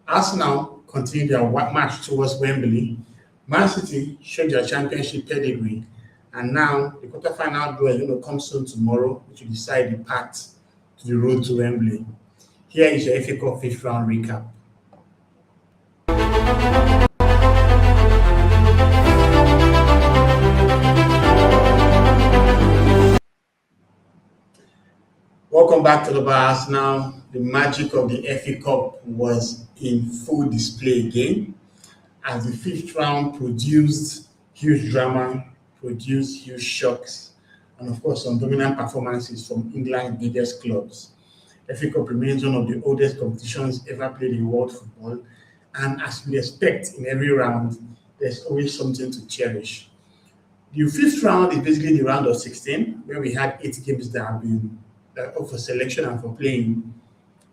Arsenal continued their march towards Wembley. Man City showed their championship pedigree, and now the quarterfinal draw is going to come soon tomorrow, which will decide the path to the road to Wembley. Here is your FA Cup fifth round recap. Welcome back to the bars. Now, the magic of the FA Cup was in full display again, as the fifth round produced huge drama, produced huge shocks, and of course, some dominant performances from England's biggest clubs. FA Cup remains one of the oldest competitions ever played in world football, and as we expect in every round, there's always something to cherish. The fifth round is basically the round of 16, where we had 8 games that have been up for selection and for playing.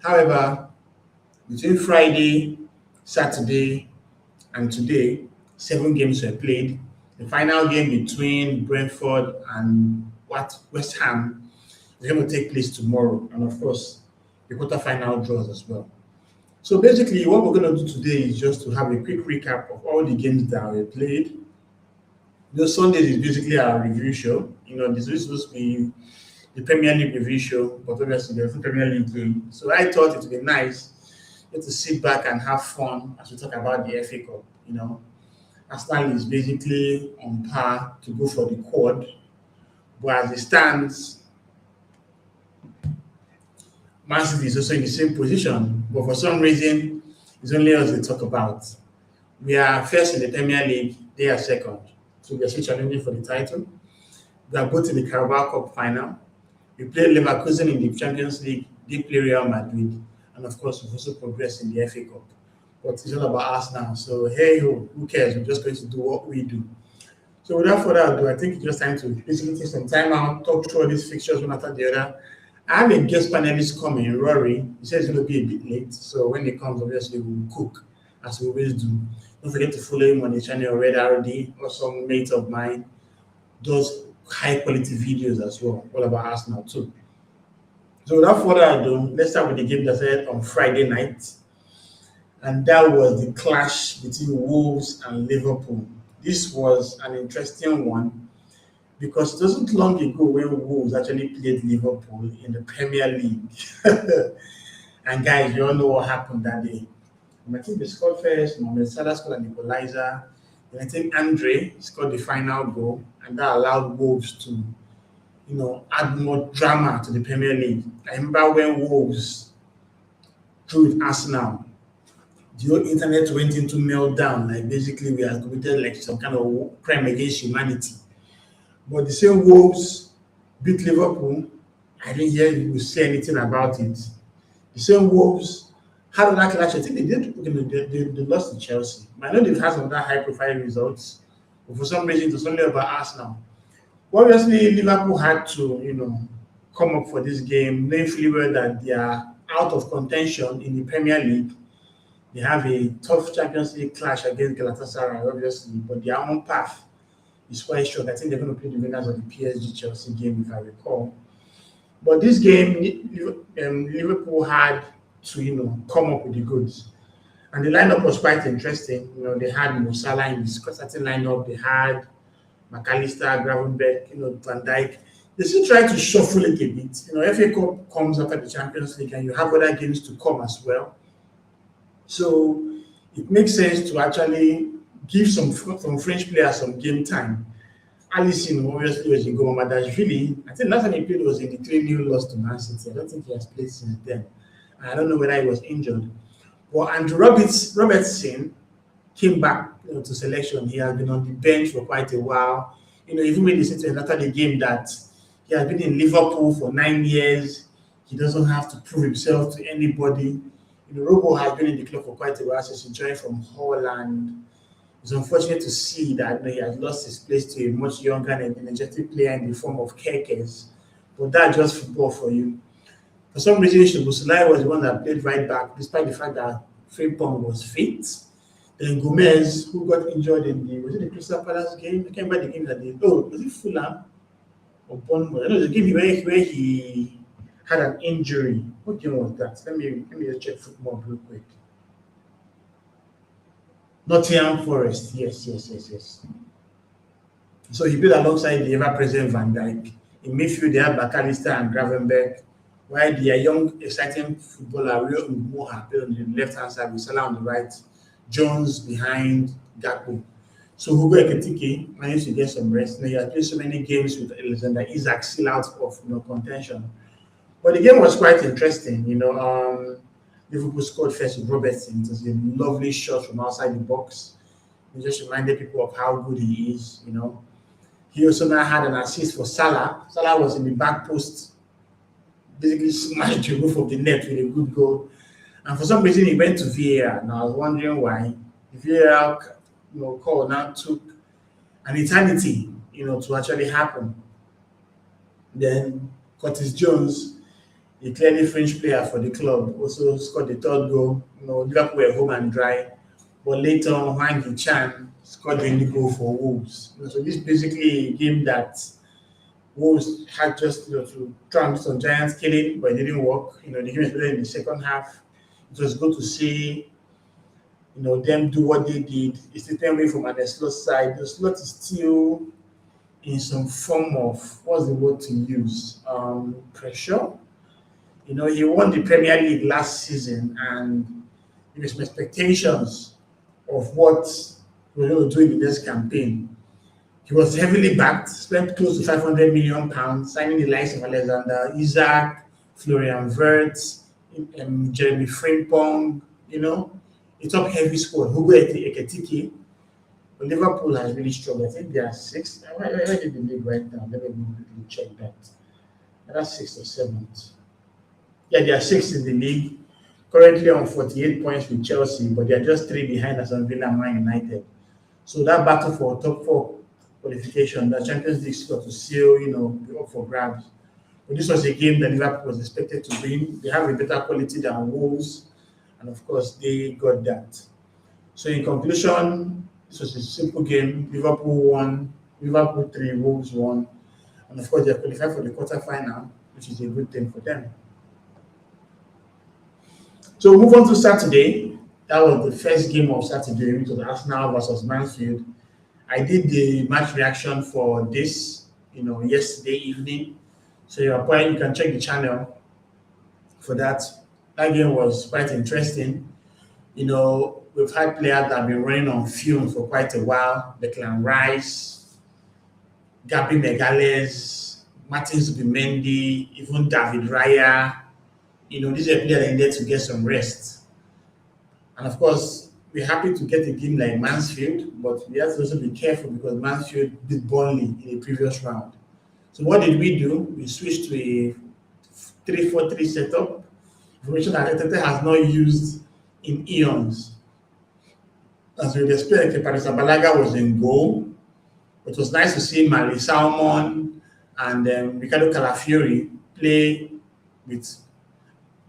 However, between Friday, Saturday, and today, 7 games were played. The final game between Brentford and West Ham is going to take place tomorrow, and of course, the quarterfinal draws as well. So basically, what we're going to do today is just to have a quick recap of all the games that were played. Sundays is basically our review show. This is supposed to be the Premier League review show, but obviously there's no Premier League game. So I thought it would be nice just to sit back and have fun as we talk about the FA Cup. Arsenal is basically on par to go for the quad, but as it stands, Man City is also in the same position, but for some reason, it's only us they talk about. We are first in the Premier League, they are second. So we are still challenging for the title. We are both in the Carabao Cup final. We played Leverkusen in the Champions League, they play Real Madrid, and of course, we've also progressed in the FA Cup. But it's all about us now. So, hey, who cares? We're just going to do what we do. So, without further ado, I think it's just time to basically take some time out, talk through all these fixtures one after the other. I have a guest panelist coming, Rory. He says it's going to be a bit late. So, when he comes, obviously, we'll cook, as we always do. Don't forget to follow him on the channel, Red RD, or some mate of mine does high quality videos as well, all about Arsenal too. So without further ado, let's start with the game that started on Friday night, and that was the clash between Wolves and Liverpool. This was an interesting one because it wasn't long ago when Wolves actually played Liverpool in the Premier League. And guys, you all know what happened that day. I think they scored first, Mohamed Salah scored an equalizer. And I think Andre scored the final goal, and that allowed Wolves to, add more drama to the Premier League. I remember when Wolves drew with Arsenal, the whole internet went into meltdown. Like basically, we had committed like some kind of crime against humanity. But the same Wolves beat Liverpool. I didn't hear you say anything about it. The same Wolves had another clash. I think they did. They lost to Chelsea. I know they've had some other high-profile results, but for some reason, it was only about Arsenal. Obviously, Liverpool had to, come up for this game, knowing fully well that they are out of contention in the Premier League. They have a tough Champions League clash against Galatasaray, obviously, but their own path is quite short. I think they're going to play the winners of the PSG Chelsea game, if I recall. But this game, Liverpool had to, come up with the goods. And the lineup was quite interesting. They had Mo Salah in the starting lineup. They had McAllister, Gravenberch, Van Dijk. They still try to shuffle it a bit. FA Cup comes after the Champions League, and you have other games to come as well. So it makes sense to actually give some French players some game time. Alisson obviously was in goal. Madashvili, I think last time he played was in the 3-0 loss to Man City. I don't think he has played since then. I don't know whether he was injured. But Andrew Robertson came back to selection. He has been on the bench for quite a while. Even when they said to him after the game that he has been in Liverpool for 9 years, he doesn't have to prove himself to anybody. Robo has been in the club for quite a while since he joined from Holland. It's unfortunate to see that he has lost his place to a much younger and energetic player in the form of Kerkez. But that's just football for you. For some reason, Szoboszlai was the one that played right back, despite the fact that Frimpong was fit. Then Gomez, who got injured in the Crystal Palace game? I can't remember the game that they. Was it Fulham or Bournemouth? I know the game where he had an injury. What game was that? Let me just check football real quick. Nottingham Forest. Yes, yes, yes, yes. So he played alongside the ever-present Van Dijk. In midfield, they had McAllister and Gravenberg, while their young, exciting footballer Rio Moha played on the left-hand side with Salah on the right, Jones behind Gakpo. So Hugo Ekitike managed to get some rest. He had played so many games with Alexander Isak still out of contention. But the game was quite interesting. Liverpool scored first with Robertson. It was a lovely shot from outside the box. It just reminded people of how good he is. He also now had an assist for Salah. Salah was in the back post, basically smashed the roof of the net with a good goal. And for some reason, he went to VAR. Now I was wondering why. The VAR, call now took an eternity, to actually happen. Then Curtis Jones, a clearly French player for the club, also scored the third goal. Liverpool were home and dry. But later on, Hwang Hee-chan scored the only goal for Wolves. So this is basically a game that Wolves had just to try and do some giant killing, but it didn't work. The game was played in the second half. It was good to see them do what they did. It's the same way from the slot side. The slot is still in some form of, what's the word to use? Pressure. He won the Premier League last season, and there was some expectations of what we're going to do in the next campaign. He was heavily backed, spent close to £500 million, signing the likes of Alexander Isak, Florian Wirtz, Jeremy Frimpong, a top heavy squad. Hugo Ekitike. But Liverpool has really struggled. I think they are sixth. Where did the league right now? Let me quickly check that. That's sixth or seventh. Yeah, they are sixth in the league. Currently on 48 points with Chelsea, but they are just 3 behind Aston Villa and Man United. So that battle for top 4 qualification, the Champions League got to seal, be up for grabs. But this was a game that Liverpool was expected to win. They have a better quality than Wolves, and of course, they got that. So in conclusion, this was a simple game. Liverpool won, Liverpool 3, Wolves 1, and of course, they are qualified for the quarterfinal, which is a good thing for them. So we move on to Saturday. That was the first game of Saturday, which was Arsenal versus Mansfield. I did the match reaction for this, yesterday evening. So you can check the channel for that. That game was quite interesting. We've had players that have been running on fumes for quite a while. Declan Rice, Gabi Megales, Martin Zubimendi, even David Raya. These are players that needed to get some rest. And of course, we're happy to get a game like Mansfield, but we have to also be careful because Mansfield beat Burnley in the previous round. So what did we do? We switched to a 3-4-3 setup, information that Arteta has not used in eons. As we expect, Paris Abalaga was in goal. It was nice to see Mali Salmon and Ricardo Calafiori play with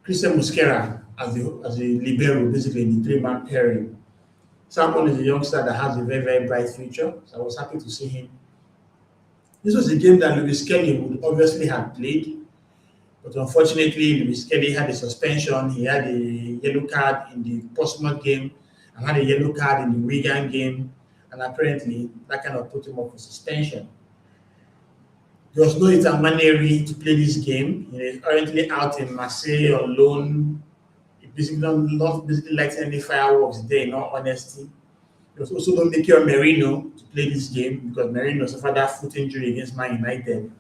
Christian Mosquera as the libero, basically in the 3-man pairing. Salmon is a youngster that has a very, very bright future, so I was happy to see him. This was a game that Lewis Kelly would obviously have played, but unfortunately, Lewis Kelly had a suspension. He had a yellow card in the Portsmouth game and had a yellow card in the Wigan game, and apparently that kind of put him up for suspension. There was no Ethan Maneri to play this game. He is currently out in Marseille on loan. He basically not lighting any fireworks there, in all honesty. There was also no Mikel Merino to play this game because Merino suffered that foot injury against Man United.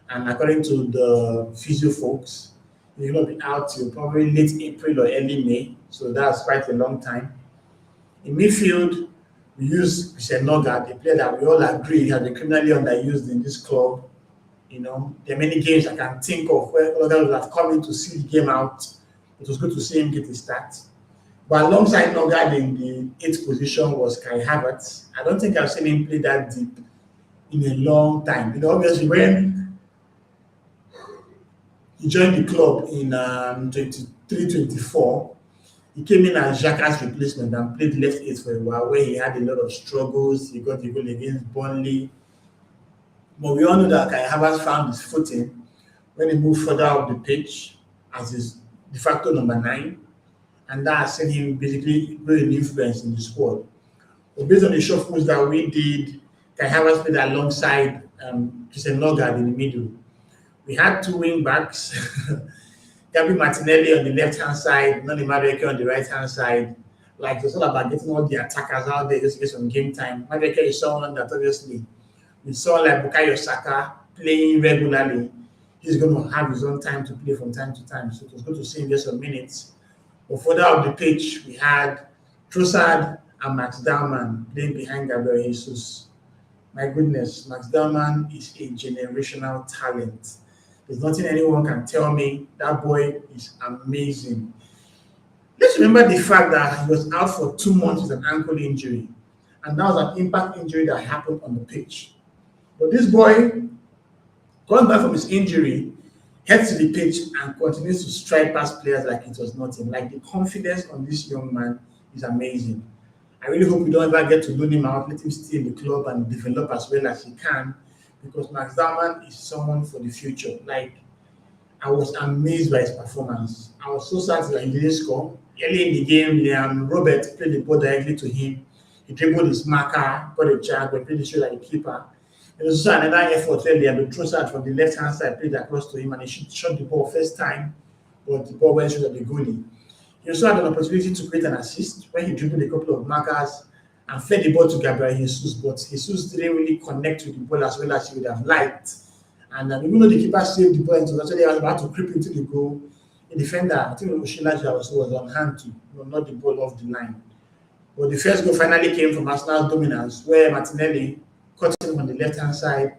And according to the physio folks, he will not be out till probably late April or early May. So that's quite a long time. In midfield, we use Christian Noga, the player that we all agree has been criminally underused in this club. There are many games I can think of where others have come in to see the game out. It was good to see him get a start. But alongside Nogard in the 8th position was Kai Havertz. I don't think I've seen him play that deep in a long time. Obviously, when he joined the club in 23-24, he came in as Xhaka's replacement and played left 8 for a while, where he had a lot of struggles. He got a goal against Burnley. But we all know that Kai Havertz found his footing when he moved further up the pitch as his de facto number 9. And that has seen him basically really an influence in the squad. But based on the shuffles that we did, Kai Havertz played alongside Christian Nogard in the middle. We had two wing backs, Gabi Martinelli on the left-hand side, Noni Madueke on the right-hand side. Like, it's all about getting all the attackers out there just to get some game time. Madueke is someone that obviously we saw like Bukayo Saka playing regularly. He's going to have his own time to play from time to time. So it was good to see him get some minutes. But further up the pitch, we had Trossard and Max Dallman playing behind Gabriel Jesus. My goodness, Max Dallman is a generational talent. There's nothing anyone can tell me. That boy is amazing. Let's remember the fact that he was out for 2 months with an ankle injury. And that was an impact injury that happened on the pitch. But this boy, going back from his injury, heads to the pitch and continues to strike past players like it was nothing. Like, the confidence on this young man is amazing. I really hope we don't ever get to loan him out, let him stay in the club and develop as well as he can, because Max Dallman is someone for the future. Like, I was amazed by his performance. I was so sad that he didn't score. Early in the game, Liam Robert played the ball directly to him. He dribbled his marker, got a chance, but played the show like a keeper. There was also another effort where Liam Trossard from the left-hand side played across to him and he shot the ball first time, but the ball went straight at the goalie. He also had an opportunity to create an assist when he dribbled a couple of markers and fed the ball to Gabriel Jesus, but Jesus didn't really connect with the ball as well as he would have liked. And even though the keeper saved the ball, it was actually about to creep into the goal. The defender, I think Oshilaja was on hand to knock the ball off the line. But the first goal finally came from Arsenal's dominance, where Martinelli caught him on the left-hand side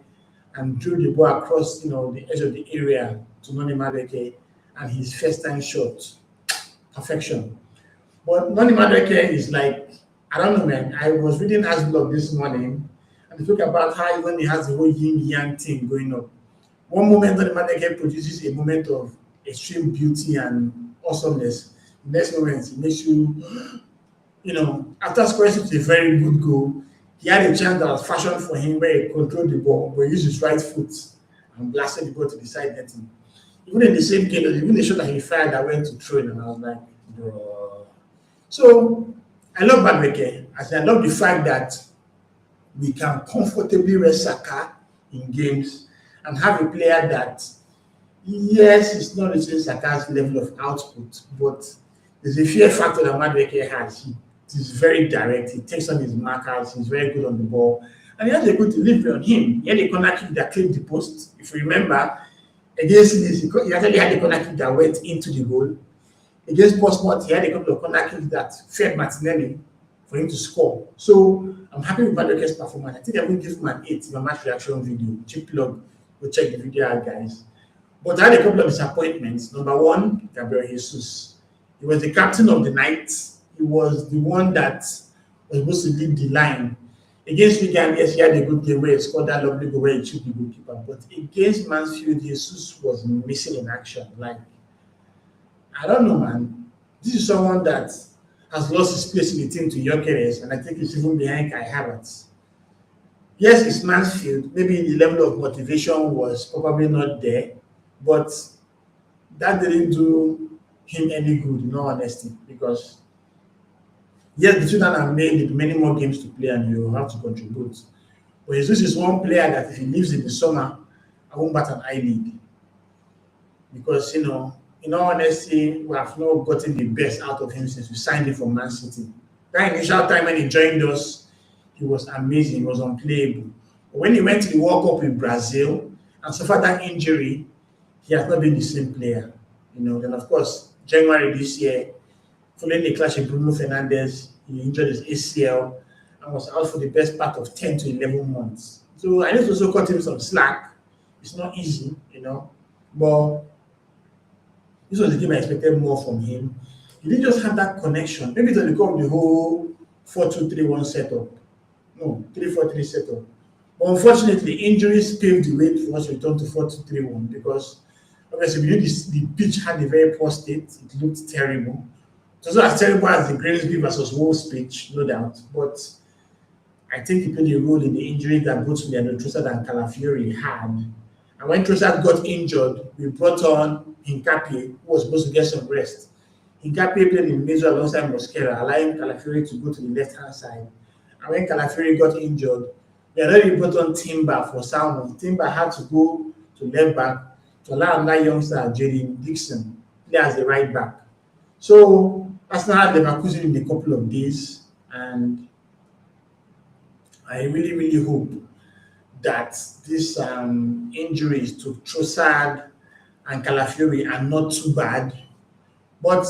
and drew the ball across, the edge of the area to Noni Madueke, and his first-time shot. Perfection. But Noni Madueke is like, I don't know, man. I was reading Asblog this morning, and they talk about how even he has the whole yin-yang thing going on. One moment, Noni Madueke produces a moment of extreme beauty and awesomeness. The next moment, it makes you, after scoring such a very good goal, he had a chance that was fashioned for him where he controlled the ball, but he used his right foot and blasted the ball to the side netting. Even in the same game, even the shot that he fired that went to throw in, and I was like, bro. So I love Madueke. I love the fact that we can comfortably rest Saka in games and have a player that, yes, it's not reaching Saka's level of output, but there's a fear factor that Madueke has. He is very direct. He takes on his markers. He's very good on the ball. And he has a good delivery on him. He had a corner kick that clipped the post. If you remember, against Leeds, he actually had a corner kick that went into the goal. Against Portsmouth, he had a couple of corner kicks that fed Martinelli for him to score. So I'm happy with Madueke's performance. I think I will give him an 8 in my match reaction video. Cheap plug. Go check the video out, guys. But I had a couple of disappointments. Number one, Gabriel Jesus. He was the captain of the night. He was the one that was supposed to lead the line. Against Wigan, yes, he had a good game where he scored that lovely goal where he chipped the goalkeeper. But against Mansfield, Jesus was missing in action. Like, I don't know, man. This is someone that has lost his place in the team to Gyökeres, and I think he's even behind Kai Havertz. Yes, it's Mansfield. Maybe the level of motivation was probably not there, but that didn't do him any good, in all honesty, because yes, the children have made many more games to play and you have to contribute. But Jesus is one player that if he leaves in the summer, I won't bat an eyelid. Because, in all honesty, we have not gotten the best out of him since we signed him from Man City. That initial time when he joined us, he was amazing, he was unplayable. But when he went to the World Cup in Brazil and suffered that injury, he has not been the same player. Then of course, January this year, following the clash with Bruno Fernandes, he injured his ACL and was out for the best part of 10 to 11 months. So I need to also cut him some slack. It's not easy, but this was the game I expected more from him. He didn't just have that connection. Maybe it's because of the whole 4-2-3-1 setup. No, 3-4-3 setup. But unfortunately, injuries paved the way for us to return to 4-2-3-1 because obviously we knew the pitch had a very poor state. It looked terrible. It was not as terrible as the Grimsby versus Wolves pitch, no doubt. But I think he played a role in the injury that both Leandro Trossard and Calafiori had. And when Trossard got injured, we brought on Hincapié, who was supposed to get some rest. Hincapié played in Mezo alongside Mosquera, allowing Calafiori to go to the left-hand side. And when Calafiori got injured, they already brought on Timber for Salmon. Timber had to go to left back to allow another youngster, Jaden Dixon, play as the right back. So Arsenal had Leverkusen in a couple of days, and I really, really hope that these injuries to Trossard and Calafiori are not too bad. But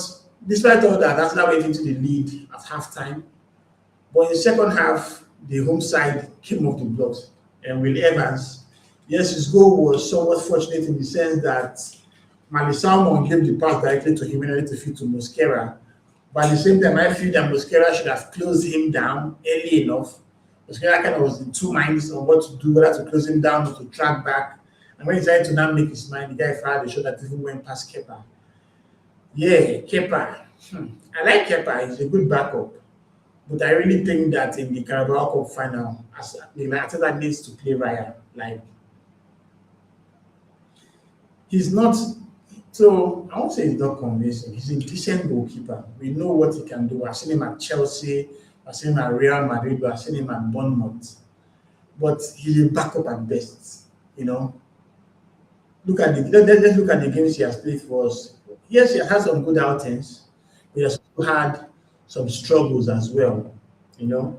despite all that, Arsenal went into the lead at halftime. But in the second half, the home side came off the blocks. And Will Evans, yes, his goal was somewhat fortunate in the sense that Mali Salmon gave the pass directly to him in order to feed to Mosquera. But at the same time, I feel that Mosquera should have closed him down early enough. Mosquera kind of was in two minds on what to do, whether to close him down or to track back. And when he decided to now make his mind, the guy fired the shot that even went past Kepa. Yeah, Kepa. I like Kepa. He's a good backup. But I really think that in the Carabao Cup final, Arteta needs to play Raya. Like, he's not. So I won't say he's not convincing. He's a decent goalkeeper. We know what he can do. I've seen him at Chelsea. I've seen him at Real Madrid. I've seen him at Bournemouth. But he's a backup at best. You know. Let's look at the games he has played for us. Yes, he has some good outings. He has also had some struggles as well, you know.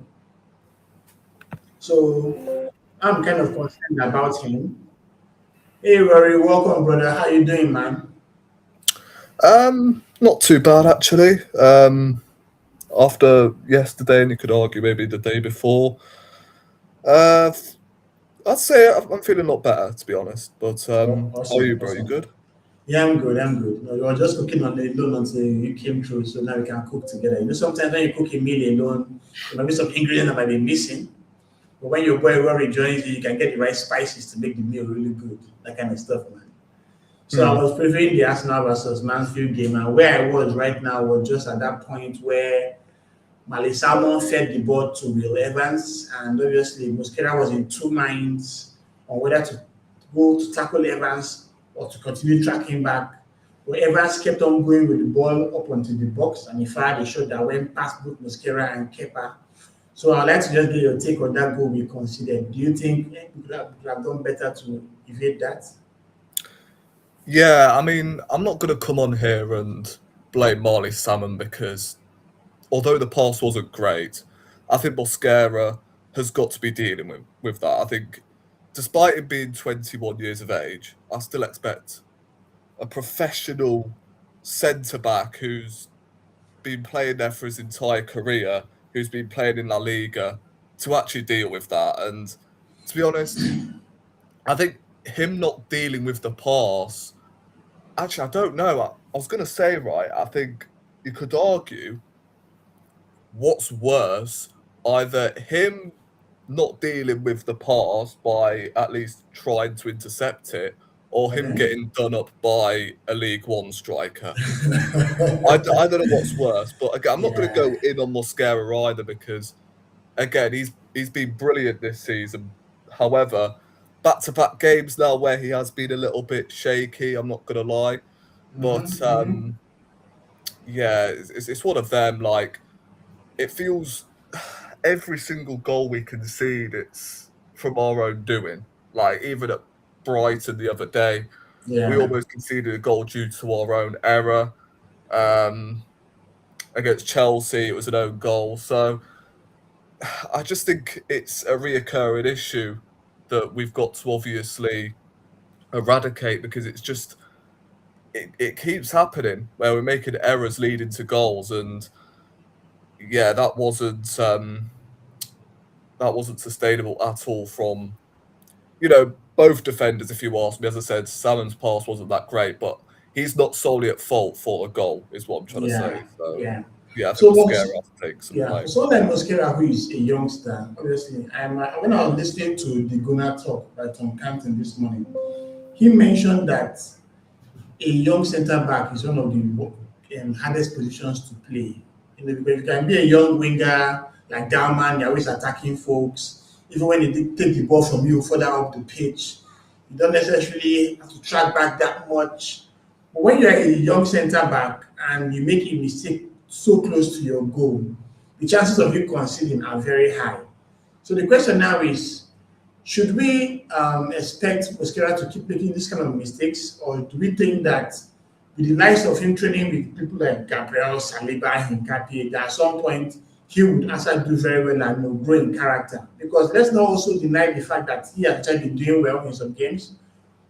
So I'm kind of concerned about him. Hey Rory, welcome brother. How you doing, man? Not too bad actually. After yesterday, and you could argue maybe the day before, I'd say I'm feeling a lot better, to be honest. But Oh, how are you, awesome, bro? You awesome. good? Yeah, I'm good. I'm good. No, we were just cooking on the alone until you came through, so now we can cook together. You know, sometimes when you cook a meal alone, there might be some ingredients that might be missing. But when your boy Rory joins you, you can get the right spices to make the meal really good. That kind of stuff, man. So I was preferring the Arsenal versus Mansfield game, and where I was right now was just at that point where Mali Salmon fed the ball to Will Evans, and obviously Mosquera was in two minds on whether to go to tackle Evans or to continue tracking back. But Evans kept on going with the ball up onto the box, and he fired a shot that went past both Mosquera and Kepa. So I'd like to just get your take on that goal we considered. Do you think we could have done better to evade that? Yeah, I mean, I'm not going to come on here and blame Marley Salmon because although the pass wasn't great, I think Mosquera has got to be dealing with that. I think despite him being 21 years of age, I still expect a professional centre-back who's been playing there for his entire career, who's been playing in La Liga, to actually deal with that. And to be honest, I think him not dealing with the pass, actually, I don't know. I was going to say, right, I think you could argue what's worse, either him not dealing with the pass by at least trying to intercept it, or him Okay. getting done up by a League One striker. I don't know what's worse, but again, I'm not going to Yeah. go in on Mosquera either because, again, he's been brilliant this season. However, back-to-back games now where he has been a little bit shaky, I'm not going to lie. But yeah, it's one of them, like, it feels every single goal we concede, it's from our own doing. Like, even at Brighton the other day, we Yeah. almost conceded a goal due to our own error. Against Chelsea, it was an own goal. So I just think it's a reoccurring issue that we've got to obviously eradicate because it's just it keeps happening where we're making errors leading to goals, and yeah, that wasn't sustainable at all from both defenders. If you ask me, as I said, Salmon's pass wasn't that great, but he's not solely at fault for a goal, is what I'm trying to Yeah. say. So Yeah. yeah, I think So Mosquera what's has to take some Yeah, for blame. someone like Mosquera, who is a youngster, obviously, when I was listening to the Gunnar talk by Tom Canton this morning, he mentioned that a young centre back is one of the hardest positions to play. You know, because you can be a young winger like Dalman, you're always attacking folks. Even when they take the ball from you further up the pitch, you don't necessarily have to track back that much. But when you're a young centre back and you make a mistake so close to your goal, the chances of you conceding are very high. So the question now is, should we expect Mosquera to keep making this kind of mistakes, or do we think that with the likes of him training with people like Gabriel, Saliba, Hincapié, that at some point he would actually do very well and grow in character? Because let's not also deny the fact that he has actually been doing well in some games.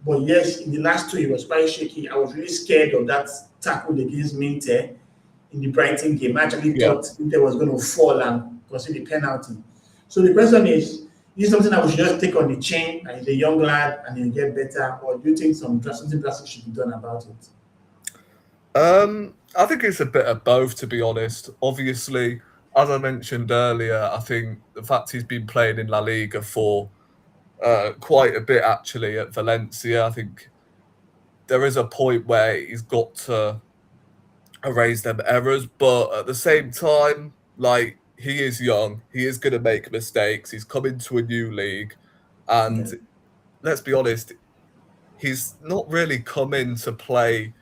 But yes, in the last two, he was quite shaky. I was really scared of that tackle against Minter in the Brighton game. I actually Yeah. thought Minter was going to fall and concede the penalty. So the question is this something that we should just take on the chin and he's a young lad and he'll get better? Or do you think something drastic should be done about it? I think it's a bit of both, to be honest. Obviously, as I mentioned earlier, I think the fact he's been playing in La Liga for quite a bit actually at Valencia, I think there is a point where he's got to erase them errors, but at the same time, like, he is young, he is going to make mistakes, he's coming to a new league, and let's be honest, he's not really come in to play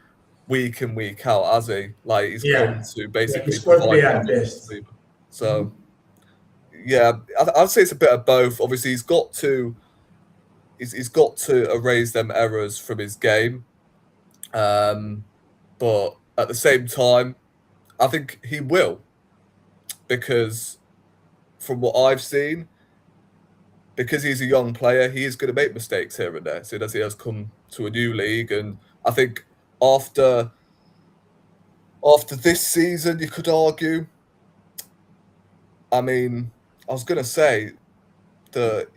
week in, week out, has he? Like, he's come to basically he's squad provide player at cover for best. Saliba. So, yeah, I'd say it's a bit of both. Obviously, he's got to erase them errors from his game, but at the same time, I think he will, because from what I've seen, because he's a young player, he is going to make mistakes here and there, seeing as he has come to a new league. And I think after this season, you could argue, I mean, I was going to say that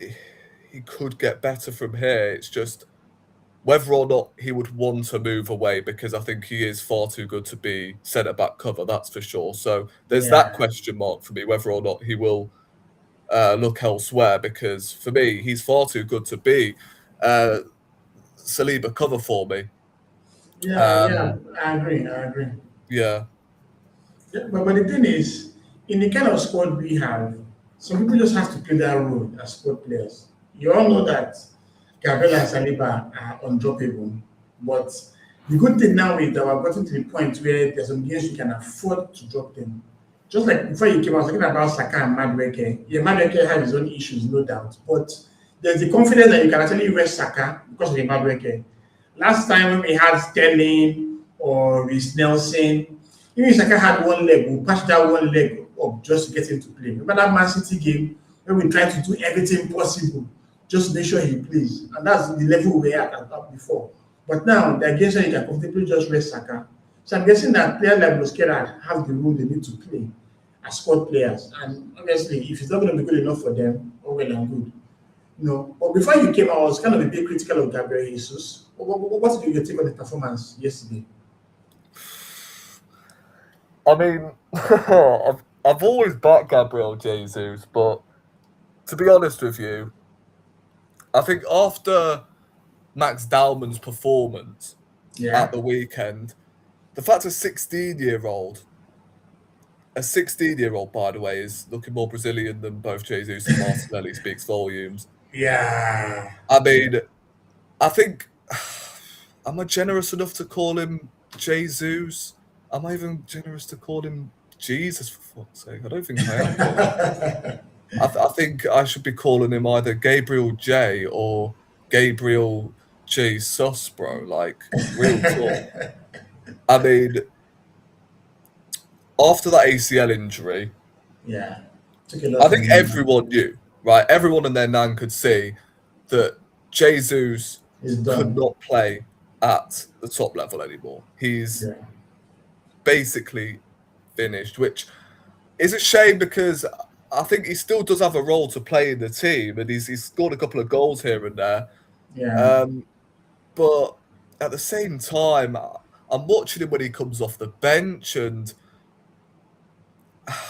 he could get better from here. It's just whether or not he would want to move away, because I think he is far too good to be centre-back cover, that's for sure. So there's that question mark for me, whether or not he will look elsewhere, because for me, he's far too good to be Saliba cover for me. I agree. Yeah. But the thing is, in the kind of squad we have, some people just have to play that role as squad players. You all know that Gabriel and Saliba are undroppable, but the good thing now is that we're gotten to the point where there's some games you can afford to drop them. Just like before you came, I was talking about Saka and Madueke. Yeah, Madueke had his own issues, no doubt, but there's the confidence that you can actually rest Saka because of the Madueke. Last time when we had Sterling or Reece Nelson, even if Saka had one leg, we'll patch that one leg up just to get him to play. Remember that Man City game when we tried to do everything possible just to make sure he plays, and that's the level we were at before. But now the against you can comfortably just rest Saka. So I'm guessing that players like Mosquera have the role they need to play as squad players. And obviously, if it's not going to be good enough for them, all well and good. But before you came, I was kind of a bit critical of Gabriel Jesus. What did you take on the performance yesterday? I mean, I've always backed Gabriel Jesus, but to be honest with you, I think after Max Dowman's performance at the weekend, the fact a 16-year-old, by the way, is looking more Brazilian than both Jesus and Martinelli speaks volumes. Yeah. I mean, I think, am I generous enough to call him Jesus? Am I even generous to call him Jesus, for fuck's sake? I don't think I am. I think I should be calling him either Gabriel J or Gabriel Jesus, bro. Like, real talk. I mean, after that ACL injury, I think everyone knew, right? Everyone and their nan could see that Jesus could not play at the top level anymore. He's basically finished, which is a shame because I think he still does have a role to play in the team, and he's scored a couple of goals here and there. But at the same time, I'm watching him when he comes off the bench, and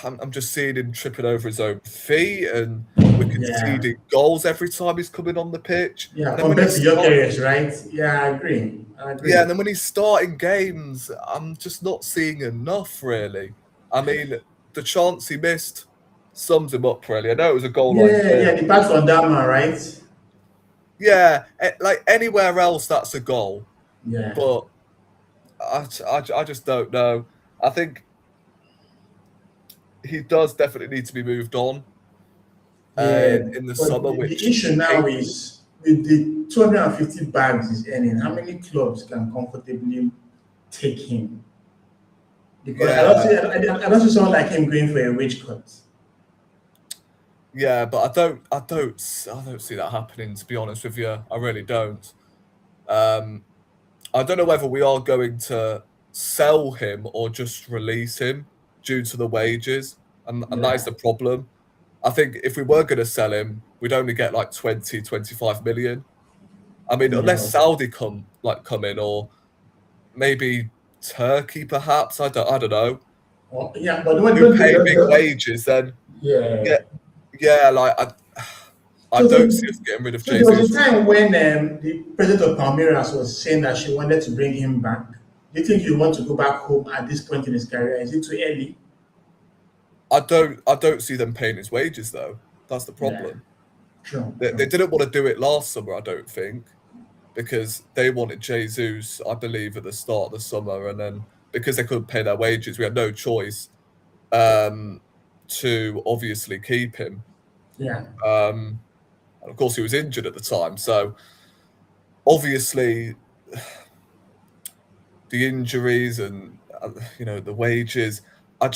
I'm just seeing him tripping over his own feet, and we're conceding goals every time he's coming on the pitch. Yeah, compared to your careers, right? Yeah, I agree. Yeah, and then when he's starting games, I'm just not seeing enough, really. I mean, the chance he missed sums him up, really. I know it was a goal line. Yeah, the pass from Dama, right? Yeah, like anywhere else, that's a goal. Yeah. But I just don't know. I think he does definitely need to be moved on Yeah, in the but summer, the which issue now is with the 250 bags he's earning, how many clubs can comfortably take him? Because yeah, I don't see someone like him going for a wage cut. yeah, but I don't see that happening. To be honest with you, I really don't. Um, I don't know whether we are going to sell him or just release him due to the wages, and that is Yeah, the problem. I think if we were going to sell him, we'd only get like 20, 25 million. I mean, yeah, unless Saudi come in, or maybe Turkey perhaps. I don't know. yeah. But when Who don't pay big the, wages, then yeah. yeah, yeah, like I So, don't see so us getting rid of so there was a Jesus. time when the president of Palmeiras was saying that she wanted to bring him back. Do you think you want to go back home at this point in his career? Is it too early? I don't see them paying his wages though. That's the Yeah, problem. true, They true. didn't want to do it last summer, I don't think, because they wanted Jesus, I believe, at the start of the summer, and then because they couldn't pay their wages, we had no choice um, to obviously keep him. Yeah, And of course, he was injured at the time, so obviously the injuries and the wages. I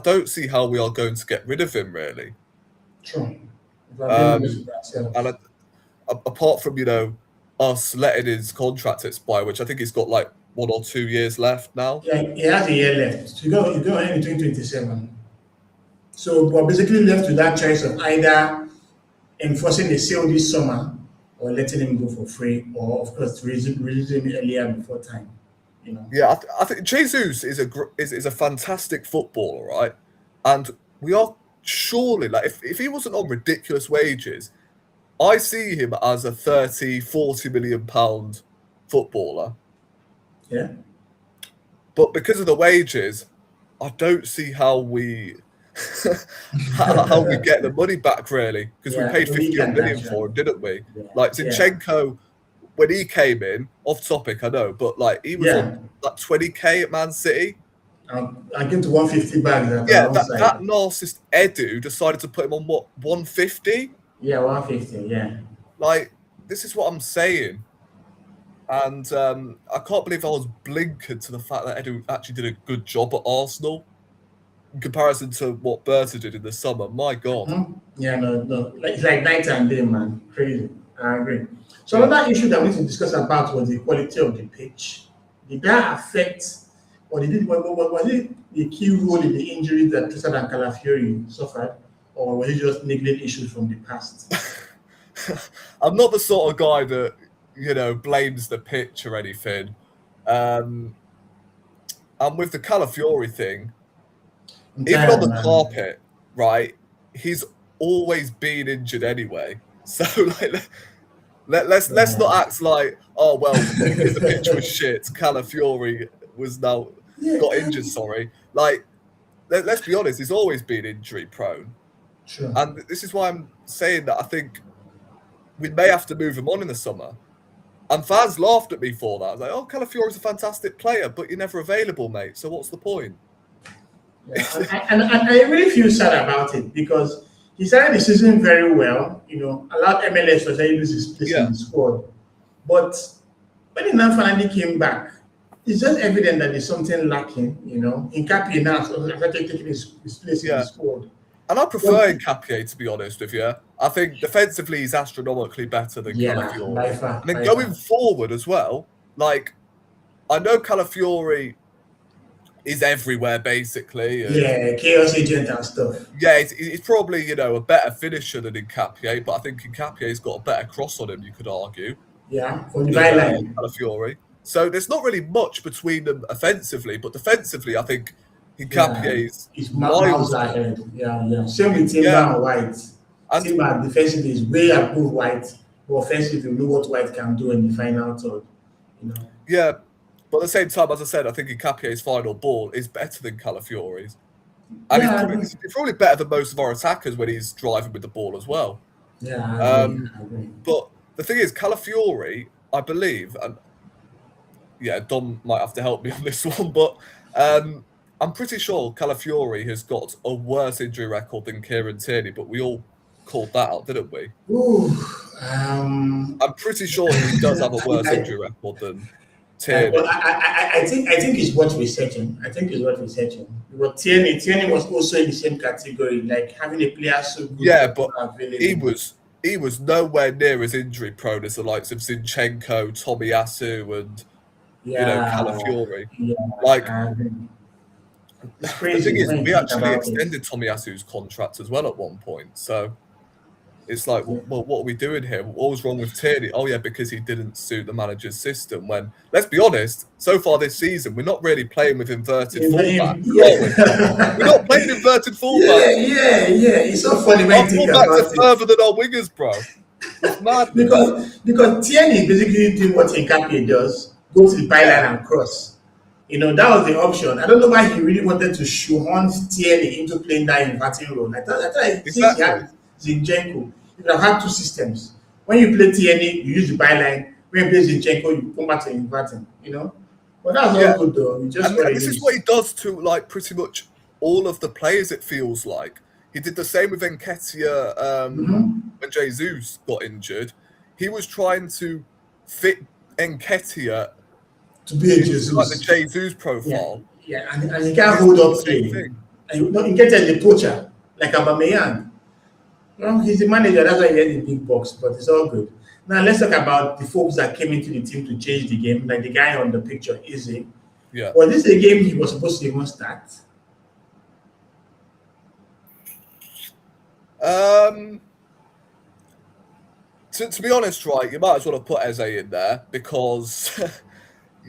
don't see how we are going to get rid of him really. true. If we're being honest Um, with and ourselves. apart from us letting his contract expire, which I think he's got like 1 or 2 years left now. Yeah, he has a year left. So you go end in 2027. So we're basically left with that choice of either enforcing a sale this summer or letting him go for free, or of course releasing him earlier before time. You know. Yeah, I think Jesus is a fantastic footballer, right? And we are surely like if he wasn't on ridiculous wages, I see him as a 30, 40 million pound footballer. Yeah. But because of the wages, I don't see how we how we get the money back really, because we Yeah, paid we 50 odd can million actually. for him, didn't we? Yeah, Like yeah, Zinchenko, when he came in, off topic, I know, but like he was yeah. on like 20k at Man City. I came to 150 bags at Yeah, our own that side. narcissist Edu decided to put him on what 150. Yeah, 150. Yeah. Like this is what I'm saying, and I can't believe I was blinkered to the fact that Edu actually did a good job at Arsenal in comparison to what Berta did in the summer. My God. Yeah, no, no. It's like night and day, man. Crazy. I agree. So Yeah. another issue that we need to discuss about was the quality of the pitch. Did that affect, or did it, was it the key role in the injuries that Tristan and Calafiori suffered, or was it just niggling issues from the past? I'm not the sort of guy that blames the pitch or anything. Um, and with the Calafiori thing, I'm even on tired, the man. carpet, right? He's always been injured anyway. So like, let's Yeah. not act like, oh well, because the pitch was shit, Calafiori was now Yeah, got injured. Sorry, like let's be honest, he's always been injury prone, sure. and this is why I'm saying that I think we may have to move him on in the summer. And fans laughed at me for that. I was like, oh, Calafiori's a fantastic player, but you're never available, mate. So what's the point? Yeah, and I really feel sad about it because he started the season very well, allowed MLS to actually lose his place in Yeah, the squad. But when he now finally came back, it's just evident that there's something lacking, In Capi now started taking his place in the yeah. squad. And I But prefer Capie, to be honest with you. I think defensively he's astronomically better than yeah, by Calafiori. far, And then by going far. forward as well, like I know Calafiori is everywhere basically, and Yeah, chaos agent and stuff. yeah, he's probably a better finisher than Incapie, but I think Incapie's got a better cross on him. You could argue Yeah, from the than byline. Calafiori. So there's not really much between them offensively, but defensively, I think Yeah, Incapie's it's miles miles ahead. ahead. Yeah, yeah. Same with Timber Yeah, and White. and Timber defensively is way above White, but offensively, you know what White can do in the final third. You know. yeah, but at the same time, as I said, I think Incapie's final ball is better than Calafiori's. And Yeah, I agree. he's probably better than most of our attackers when he's driving with the ball as well. Yeah, I agree. Um, I agree. but the thing is, Calafiori, I believe, and yeah, Dom might have to help me on this one, but I'm pretty sure Calafiori has got a worse injury record than Kieran Tierney, but we all called that out, didn't we? Ooh, I'm pretty sure he does have a worse I, injury record than Tierney. well, I think it's worth researching. I think it's worth researching. But Tierney was also in the same category, like having a player so good Yeah, but but not available. he was nowhere near as injury prone as the likes of Zinchenko, Tomiyasu, and Yeah, Calafiori. yeah. Like It's the thing crazy is, when you we think actually about it. extended Tomiyasu's contract as well at one point. So it's like, Yeah. well, what are we doing here? What was wrong with Tierney? Oh yeah, because he didn't suit the manager's system. When let's be honest, so far this season we're not really playing with inverted fullback, are we? We're not Yeah. playing inverted Yeah, fullbacks. yeah. It's so funny when Our you think fullbacks are about it. further than our wingers, bro. It's madness. Because Tierney basically doing what Nkapie does, go to the Yeah, byline and cross. That was the option. I don't know why he really wanted to shoehorn Tierney into playing that inverting role. I thought since he exactly. had Zinchenko, you could have had two systems. When you play Tierney, you use the byline. When you play Zinchenko, you come back to inverting. But that's all Yeah, good though. It's just and what it this is what is. he does to like pretty much all of the players. It feels like he did the same with Nketiah Mm-hmm. when Jesus got injured. He was trying to fit Nketiah To be a into like the Jesus. Jesus Yeah, profile. yeah, and he can't He's hold doing the up same play. thing. And you get a poacher like Aubameyang. Well, he's the manager. That's why he had the big box. But it's all good. Now let's talk about the folks that came into the team to change the game. Like the guy on the picture, Izzy. Yeah. Was this a game he was supposed to even start? To be honest, right, you might as well have put Eze in there because,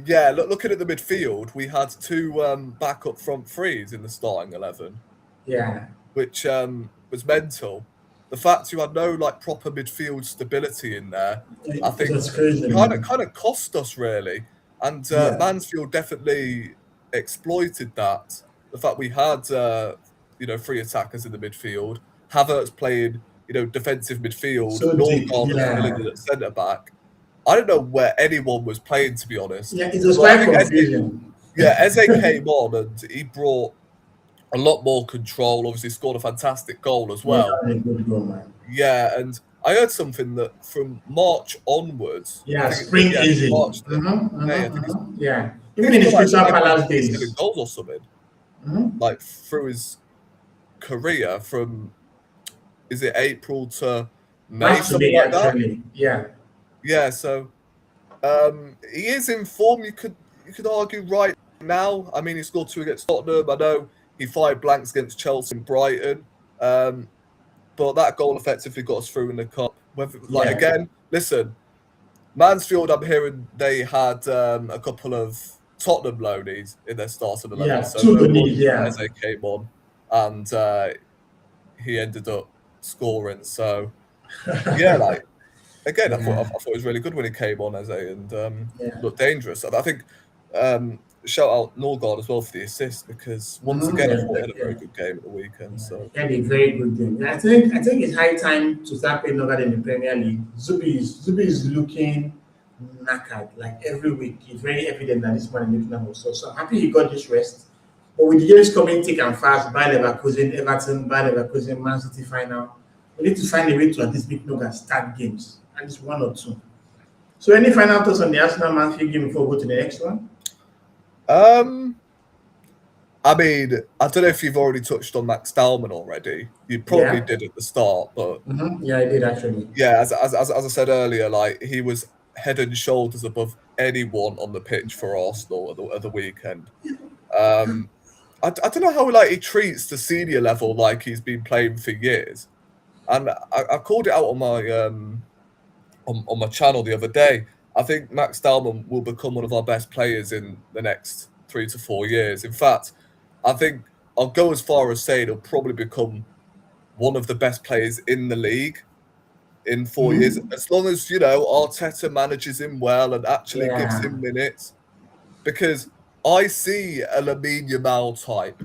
yeah, looking at the midfield, we had two backup front threes in the starting 11, Yeah, which was mental. The fact you had no like proper midfield stability in there, I it think, was crazy, kind of man. kind of cost us really. And Yeah, Mansfield definitely exploited that. The fact we had three attackers in the midfield, Havertz playing defensive midfield, so deep. Norgard was filling Yeah, in at centre back. I don't know where anyone was playing, to be honest. yeah. It was But I quite think confusing. Eze came on and he brought a lot more control. Obviously, scored a fantastic goal as Yeah, well. that was a good goal, man. Yeah, and I heard something that from March onwards, I Yeah, think it's spring from easy. March to May. Yeah, I think even it's in his got like Crystal like Palace 27 days. goals or something. Mhm. Like through his career, from is it April to May, March to something May, like that. actually. Yeah. Yeah, so he is in form. You could argue right now. I mean, he scored 2 against Tottenham. I know he fired blanks against Chelsea and Brighton. But that goal effectively got us through in the cup. Yeah. Again, listen, Mansfield, I'm hearing they had a couple of Tottenham loanies in their starting 11, Yeah. so Two no Lonis, wonder yeah. Eze came on and he ended up scoring. So yeah, like again, I Yeah. thought it was really good when he came on Eze and Yeah. looked dangerous. And I think shout out Norgard as well for the assist because once again I Yeah. thought he had a very Yeah. good game at the weekend. Yeah. So He had a very good game. Yeah, I think it's high time to start playing Nogard in the Premier League. Zubi is looking knackered like every week. It's very evident that this man is looking at so I'm happy he got this rest. But with the games coming thick and fast, Bayer Leverkusen, Everton, Bayer Leverkusen, Man City final, we need to find a way to at least make Nogard start games, at least one or two. So any final thoughts on the Arsenal Mansfield game before we go to the next one? I mean, I don't know if you've already touched on Max Dalman already. You probably Yeah. did at the start, but Yeah, I did actually. yeah, as I said earlier, like he was head and shoulders above anyone on the pitch for Arsenal at the weekend. I don't know how like he treats the senior level like he's been playing for years, and I called it out on my on my channel the other day. I think Max Dalman will become one of our best players in the next 3 to 4 years. In fact, I think I'll go as far as saying he'll probably become one of the best players in the league in 4 years, Mhm. as long as Arteta manages him well and actually gives Yeah. him minutes. Because I see a Lamine Yamal type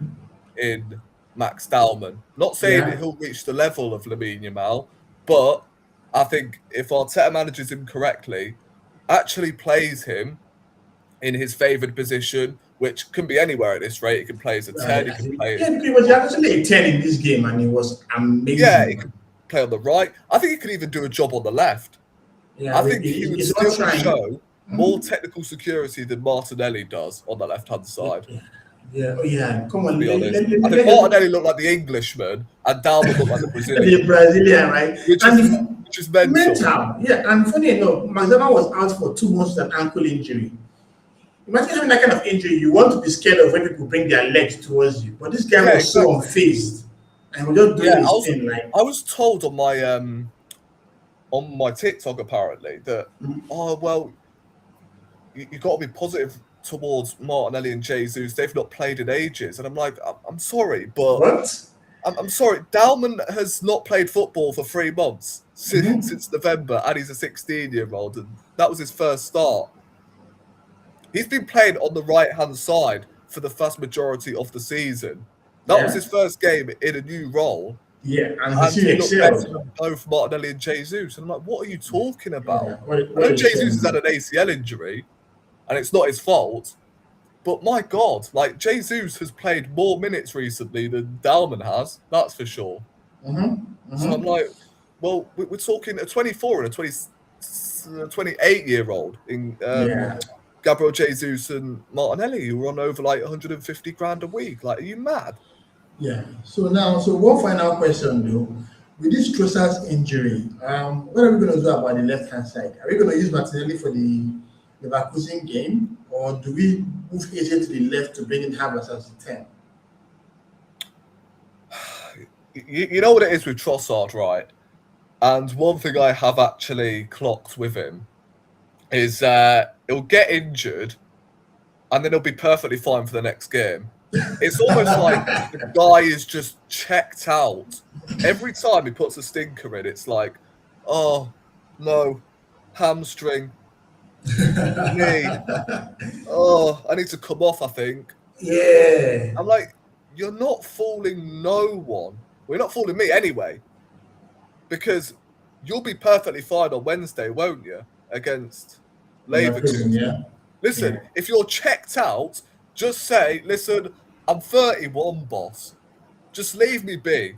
in Max Dalman. Not saying Yeah. he'll reach the level of Lamine Yamal, but I think if Arteta manages him correctly, actually plays him in his favoured position, which can be anywhere at this rate. He can play as a 10, he can play... Yeah, he was actually a 10 in this game, and he was amazing. Yeah, he can play on the right. I think he could even do a job on the left. Yeah, I think he would still show more Mm. technical security than Martinelli does on the left-hand side. Yeah. Come on, To be honest, I think Martinelli looked like the Englishman, and Dalman looked like the Brazilian. the Brazilian, right? Which is mental. Yeah, and funny enough, Mazama was out for 2 months with an ankle injury. Imagine having that kind of injury. You want to be scared of when people bring their legs towards you, but this guy was so unfazed, and was just doing his thing. Like I was told on my TikTok apparently that you got to be positive towards Martinelli and Jesus. They've not played in ages, and I'm like, I'm sorry, but what? I'm sorry. Dalman has not played football for 3 months since November, and he's a 16-year-old, and that was his first start. He's been playing on the right-hand side for the vast majority of the season. That was his first game in a new role. Yeah, and he looked better than both Martinelli and Jesus. And I'm like, what are you talking about? Yeah. I know Jesus has had an ACL injury, and it's not his fault. But my God, like Jesus has played more minutes recently than Dalman has. That's for sure. So I'm like, well, we're talking a 24 and a 28-year-old in Gabriel Jesus and Martinelli, who are on over like 150 grand a week. Like, are you mad? Yeah. So one final question though. With this Trossard's injury, what are we going to do about the left-hand side? Are we going to use Martinelli for the Leverkusen game, or do we move Eze to the left to bring in Havertz as the 10? You know what it is with Trossard, right? And one thing I have actually clocked with him is he'll get injured and then he'll be perfectly fine for the next game. It's almost like the guy is just checked out. Every time he puts a stinker in, it's like, oh, no, hamstring, knee. Oh, I need to come off, I think. Yeah. I'm like, you're not fooling no one. Well, you're not fooling me anyway. Because you'll be perfectly fine on Wednesday, won't you? Against Leverkusen. Listen, if you're checked out, just say, listen, I'm 31, boss. Just leave me be.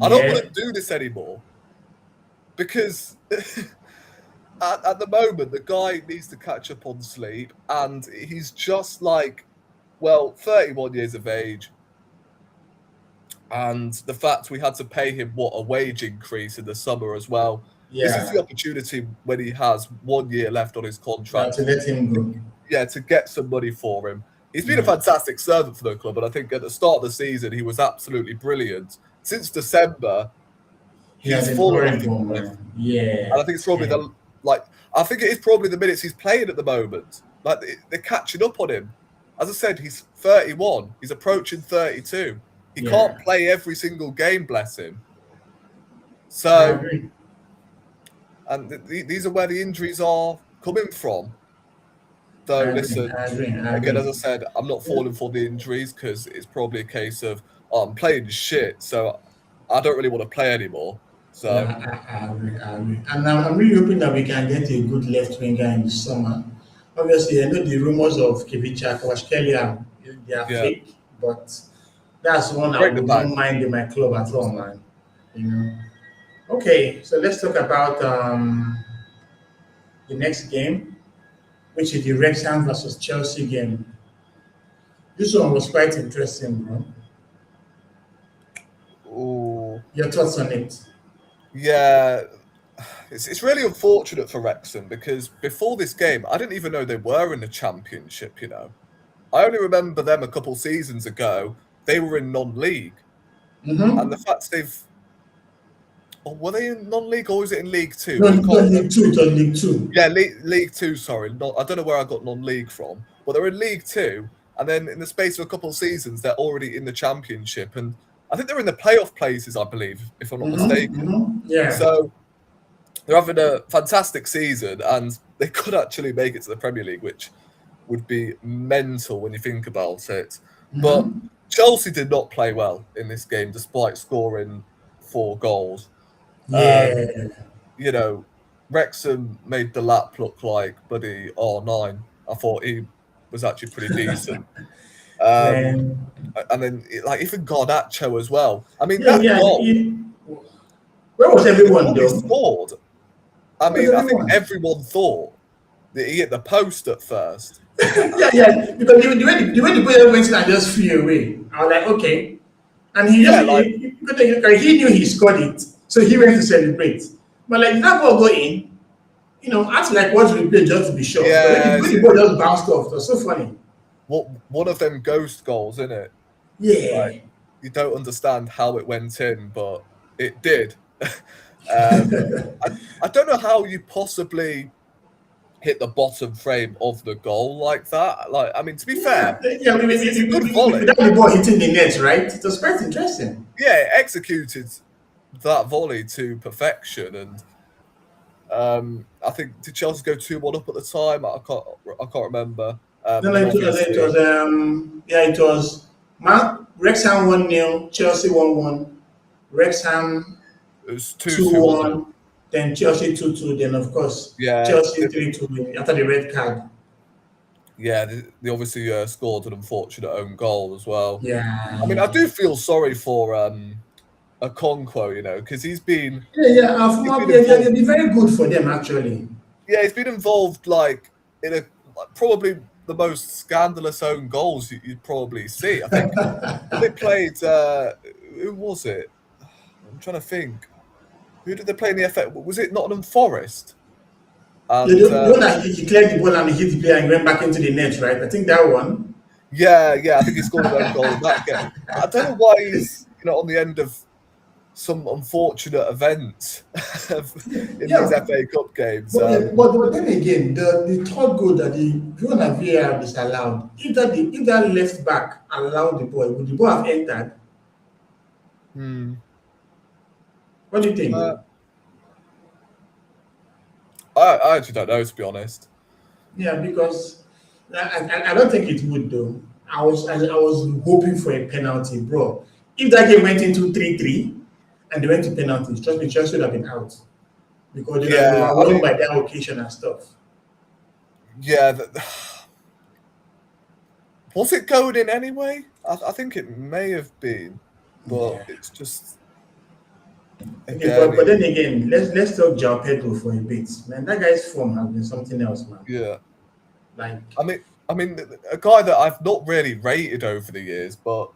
I don't want to do this anymore. Because at the moment, the guy needs to catch up on sleep. And he's just like, 31 years of age. And the fact we had to pay him, a wage increase in the summer as well. Yeah. This is the opportunity when he has 1 year left on his contract. To let him go. Yeah, to get some money for him. He's been a fantastic servant for the club, and I think at the start of the season, he was absolutely brilliant. Since December, he's fallen. Yeah. And I think it's probably I think it is probably the minutes he's playing at the moment. Like, they're catching up on him. As I said, he's 31. He's approaching 32. He can't play every single game, bless him. So, and these are where the injuries are coming from. Though, listen, again, as I said, I'm not falling for the injuries because it's probably a case of, I'm playing shit, so I don't really want to play anymore. So, I agree. And I'm really hoping that we can get a good left winger in the summer. Obviously, I know the rumors of Kivicha, Kawashkelia, they are fake, but that's one I don't mind in my club at all, man. You know. Okay, so let's talk about the next game, which is the Wrexham versus Chelsea game. This one was quite interesting, bro. Ooh. Your thoughts on it? Yeah, it's really unfortunate for Wrexham because before this game, I didn't even know they were in the Championship, you know. I only remember them a couple seasons ago. They were in non-league. And the fact were they in non-league or was it in League Two? No, League Two. It was League Two. Yeah, League Two, sorry. I don't know where I got non-league from. But they're in League Two, and then in the space of a couple of seasons, they're already in the Championship. And I think they're in the playoff places, I believe, if I'm not mistaken. Yeah. So they're having a fantastic season, and they could actually make it to the Premier League, which would be mental when you think about it. But Chelsea did not play well in this game, despite scoring 4 goals. Yeah. You know, Wrexham made the lap look like bloody R9. I thought he was actually pretty decent. And then like even Garnacho as well. I mean that goal. Where was everyone He though? scored. I mean, I think everyone thought that he hit the post at first. yeah, because the way the player went in and just flew away, I was like, okay. And he knew he scored it, so he went to celebrate. But like that ball go in, act like what replay just to be sure. Yeah, but when the ball just bounced off, it was so funny. One of them ghost goals, isn't it? Yeah. Like, you don't understand how it went in, but it did. I don't know how you possibly hit the bottom frame of the goal like that. Like, I mean, to be fair, it's a good volley. Without the ball hitting the net, right? It was quite interesting. Yeah, it executed that volley to perfection, and I think did Chelsea go 2-1 up at the time? I can't remember. No, it was Wrexham 1-0, Chelsea 1-1, Wrexham It was 2-1, then Chelsea 2-2, then of course Chelsea 3-2 after the red card. Yeah, they obviously scored an unfortunate own goal as well. Yeah. I mean, I do feel sorry for Okonkwo, because he's been... It'd be very good for them, actually. Yeah, he's been involved, like, in probably the most scandalous own goals you'd probably see. I think they played... who was it? I'm trying to think. Who did they play in the FA? Was it Nottingham Forest? And, the one that he cleared the ball and he hit the player and went back into the net, right? I think that one. Yeah, I think he scored an own goal in that game. I don't know why he's on the end of some unfortunate events in these FA Cup games. But then again, the third goal that the VAR disallowed, if that left back allowed the ball, would the ball have entered? What do you think? I actually don't know, to be honest. Yeah, because I don't think it would though. I was hoping for a penalty, bro. If that game went into 3-3 and they went to penalties, trust me, Chelsea would have been out because they were won by their occasion and stuff. Yeah. Was it going in anyway? I think it may have been, but it's just. Again, but then again, let's talk João Pedro for a bit, man. That guy's form has been something else, man. Yeah. Like, I mean, a guy that I've not really rated over the years, but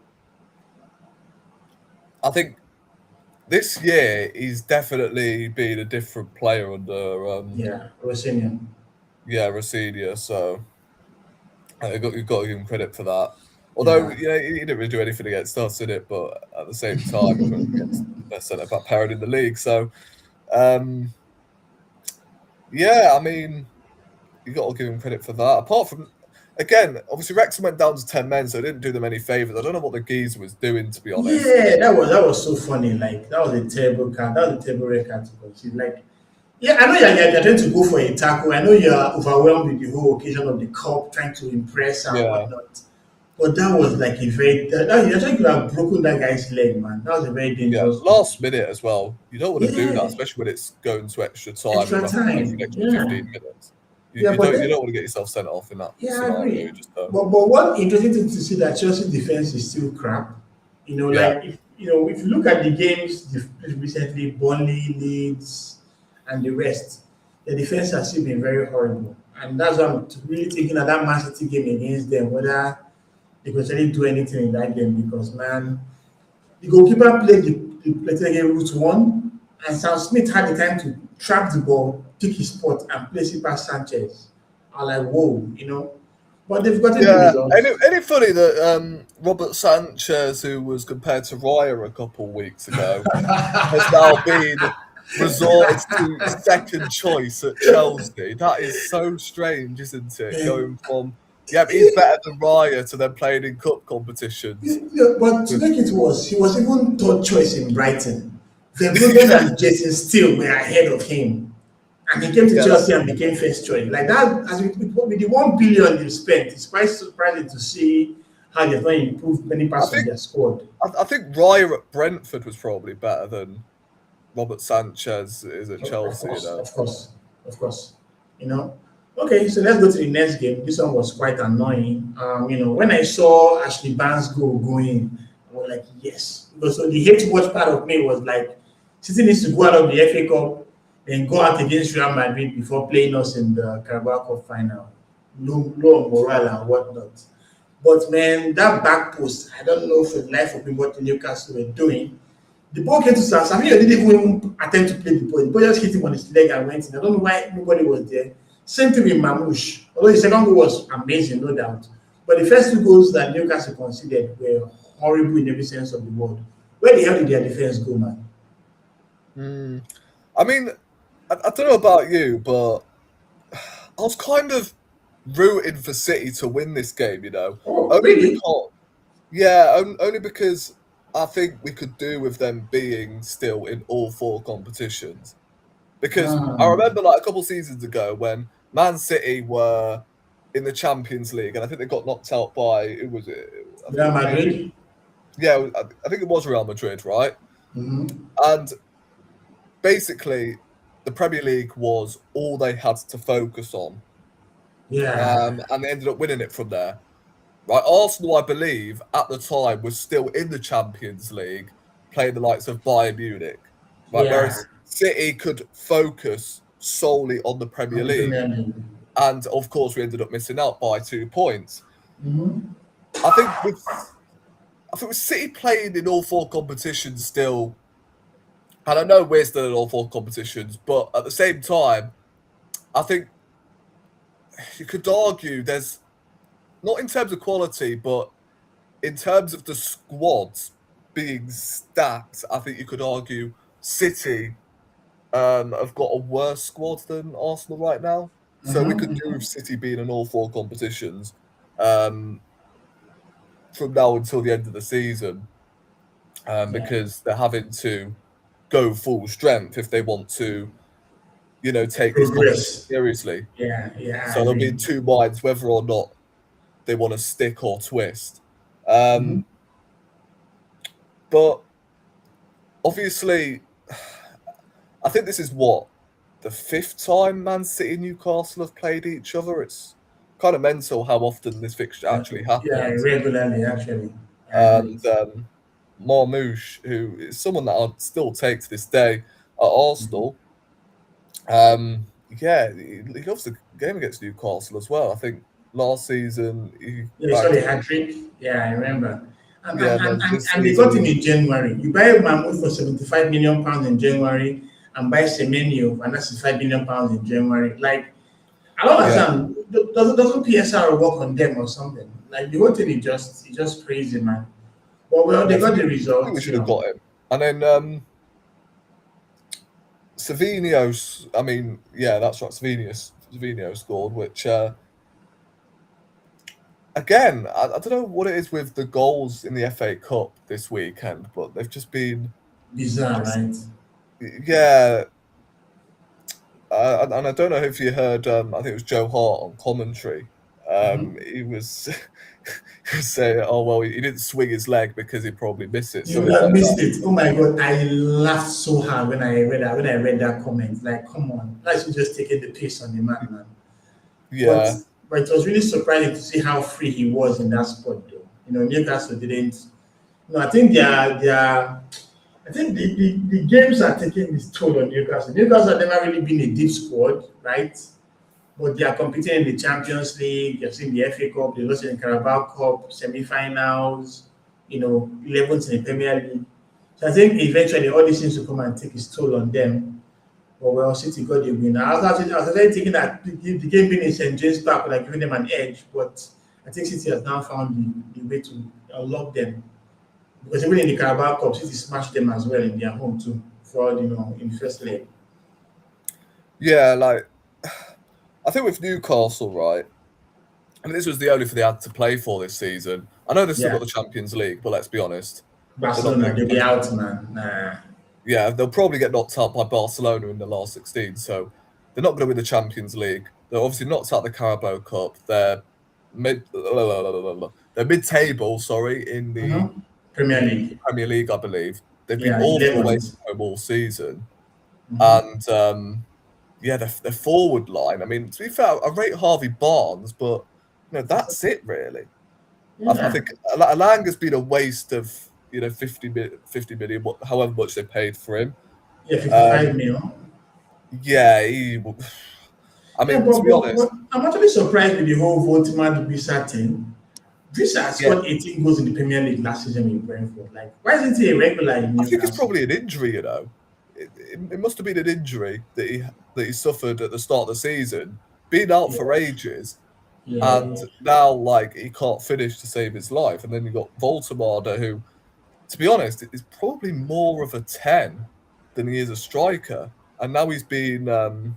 I think this year he's definitely been a different player under. Rossinian. Yeah, Rossinian. So you've got to give him credit for that. Although he didn't really do anything against us, did it? But at the same time, he was against the best centre back pairing in the league. So, I mean, you got to give him credit for that. Apart from, again, obviously Wrexham went down to 10 men, so it didn't do them any favours. I don't know what the geezer was doing, to be honest. Yeah, that was so funny. Like, that was a terrible card. That was a terrible red card to concede. Like, yeah, I know you're trying to go for a tackle. I know you're overwhelmed with the whole occasion of the cup, trying to impress and whatnot. But that was like a very... I think you have broken that guy's leg, man. That was a very dangerous... Yeah, last minute as well. You don't want to do that, especially when it's going to extra time. Extra time. For 15 minutes. You don't want to get yourself sent off in that scenario. I agree. But one interesting thing to see that Chelsea defense is still crap. Like, if you look at the games recently, Burnley, Leeds, and the rest, the defense has still been very horrible. And that's why I'm really thinking of that Man City game against them, whether they could actually do anything in that game, because, man, the goalkeeper played the game route one, and Sam Smith had the time to trap the ball, pick his spot, and place it past Sanchez. I'm like, whoa, But they've gotten the results. Any funny that Robert Sanchez, who was compared to Raya a couple of weeks ago, has now been resorted to second choice at Chelsea? That is so strange, isn't it? Going from... Yeah, but he's better than Raya to then playing in cup competitions. Yeah, but to make it worse, he was even third choice in Brighton. Verbruggen and Jason Steele were ahead of him. And he came to Chelsea and became first choice. Like that, as with the 1 billion they've spent, it's quite surprising to see how they've not improved many parts of their squad. I think Raya at Brentford was probably better than Robert Sanchez is at Chelsea. Of course. Okay, so let's go to the next game. This one was quite annoying. When I saw Ashley Barnes going, I was like, yes. Because so the hate to watch part of me was like, City needs to go out of the FA Cup and go out against Real Madrid before playing us in the Carabao Cup final. Low morale and whatnot. But man, that back post, I don't know for the life of me what the Newcastle were doing. The ball came to Samuel didn't even attempt to play the ball. The ball just hit him on his leg and went in. I don't know why nobody was there. Same thing with Mamouche. Although the second goal was amazing, no doubt. But the first two goals that Newcastle conceded were horrible in every sense of the word. Where the hell did their defense go, man? I mean, I don't know about you, but I was kind of rooting for City to win this game, Oh, only really? because, only because I think we could do with them being still in all four competitions. Because I Um, remember like a couple seasons ago when Man City were in the Champions League, and I think they got knocked out by who was it? I think Real it was maybe Madrid? I think it was Real Madrid, right? Mm-hmm. And basically, the Premier League was all they had to focus on, Yeah. and they ended up winning it from there. Right, Arsenal, I believe, at the time was still in the Champions League, playing the likes of Bayern Munich. Right, Yeah. whereas City could focus solely on the Premier On the League, Premier League. and of course, we ended up missing out by 2 points. Mm-hmm. I think with City playing in all four competitions still, and I know we're still in all four competitions, but at the same time, I think you could argue there's not in terms of quality, but in terms of the squads being stacked, I think you could argue City have got a worse squad than Arsenal right now. So we could do Mm-hmm. with City being in all four competitions um, from now until the end of the season, Yeah. because they're having to go full strength if they want to, take this competition Progress. seriously. Yeah. Yeah, I So they'll be in agree. two minds whether or not they want to stick or twist. Mm-hmm. But obviously, I think this is what the fifth time Man City and Newcastle have played each other. It's kind of mental how often this fixture actually Yeah, happens. regularly, actually. I agree. And Marmouche, who is someone that I'd still take to this day at Arsenal, he loves the game against Newcastle as well. I think last season he Yeah, he saw bagged, the hat trick. Yeah, I remember. And, yeah, and, and and, then and, this and they got him season, in January. You buy Mahmoud for 75 million pounds in January and buy Semenyo for another 65 million pounds in January. Like, I don't yeah, understand. Doesn't PSR work on them or something? Like, the whole thing is just crazy, man. But well, yeah, they I got think, the I think we results, should have got him. And then Savinho, I mean, yeah, that's right. Savinho scored, which again, I don't know what it is with the goals in the FA Cup this weekend, but they've just been, Bizarre, right? yeah. And I don't know if you heard. I think it was Joe Hart on commentary. Mm-hmm. He was, he was saying, "Oh well, he didn't swing his leg because he'd probably miss it." You So would it's have like missed that. it. Oh my god, I laughed so hard when I read that. When I read that comment, like, come on, that's just taking the piss on the man, man. But Yeah, but it was really surprising to see how free he was in that spot, though. Newcastle didn't. I think I think the games are taking this toll on Newcastle. Newcastle have never really been a deep squad, right? But they are competing in the Champions League. You've seen the FA Cup. They lost in the Carabao Cup semi-finals. 11th in the Premier League. So I think eventually all these things will come and take its toll on them. But well, City got the win. I was actually thinking that the game being in St James Park would have given them an edge, but I think City has now found the way to unlock them. Because even in the Carabao Cup, City smashed them as well in their home too, for in the first leg. yeah. Like I think with Newcastle, right? I mean, this was the only thing they had to play for this season. I know they've still got Yeah, the Champions League, but let's be honest, they're not Barcelona, going they'll be to. out, man. Nah. Yeah, they'll probably get knocked out by Barcelona in the last 16, so they're not going to win the Champions League. They're obviously knocked out the Carabao Cup. They're mid-table, sorry, in the Mhm. Premier League. Premier League, I believe. They've been Yeah, awful away 11th. from home all season, Mhm. and yeah, the forward line. I mean, to be fair, I rate Harvey Barnes, but that's it really. I Yeah. think Alanga's been a waste of 50 million, however much they paid for him. Yeah, 55 Um, mil. yeah, I Yeah, mean, to be honest, but I'm actually surprised with the whole Voldemort Visa thing. Visa yeah, scored 18 goals in the Premier League last season in Brentford. Like, why isn't he a regular in I think it's Newcastle? probably an injury. It must have been an injury that he suffered at the start of the season, been out Yeah, for ages, and yeah. now like he can't finish to save his life. And then you got Voltemade, who, to be honest, is probably more of a 10 than he is a striker. And now he's been now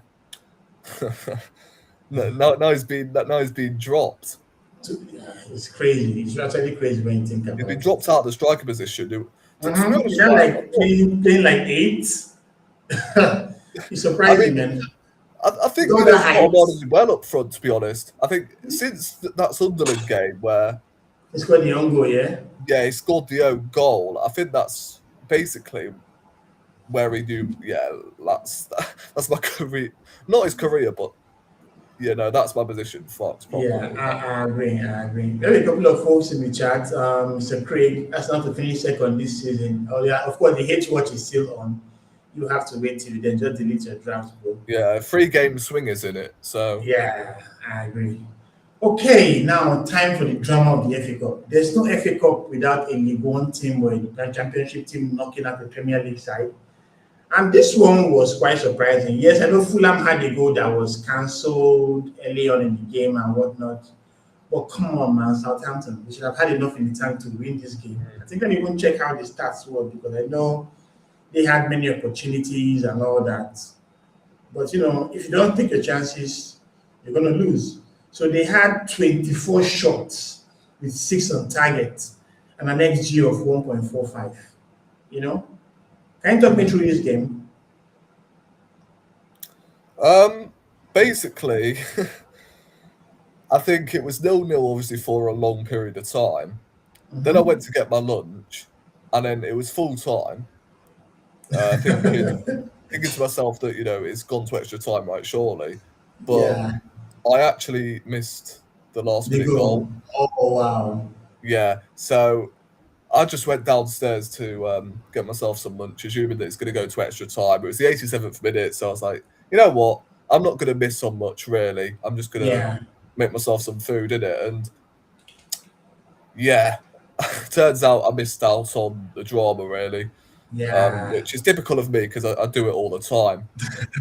he's been dropped. Yeah, it's crazy. It's actually crazy when you think He's been about it. dropped out of the striker position. To be Is honest, that right, like playing like eight? It's I surprising, mean, man. I With think all the he's got height, on really well up front. To be honest, I think since that Sunderland game where he scored the own goal, yeah? he scored the own goal, I think that's basically where he knew. Yeah, that's my career, not his career, but that's my position. Fox Yeah, properly. I agree. I agree. We have a couple of folks in the chat. Mr. Craig, that's not to finish second this season. Oh, yeah, of course, the H watch is still on. You have to wait till then just delete your draft, bro. Yeah, 3 game swingers in it. So Yeah, I agree. Okay, now time for the drama of the FA Cup. There's no FA Cup without a League One team or a Championship team knocking out the Premier League side. And this one was quite surprising. Yes, I know Fulham had a goal that was cancelled early on in the game and whatnot. But come on, man, Southampton, we should have had enough in the tank to win this game. I think I even check how the stats were because I know they had many opportunities and all that. But if you don't take your chances, you're going to lose. So they had 24 shots with 6 on target and an XG of 1.45. You know, can you talk me through this game? basically, I think it was 0-0 obviously for a long period of time. Then I went to get my lunch, and then it was full time. Thinking to myself that it's gone to extra time, right? Surely, but Yeah, I actually missed the last they minute go. goal. Oh, wow. Yeah, so I just went downstairs to get myself some lunch, assuming that it's going to go to extra time. It was the 87th minute, so I was like, you know what? I'm not going to miss on much, really. I'm just going to Yeah, make myself some food in it. And yeah, turns out I missed out on the drama, really, yeah. which is typical of me because I do it all the time.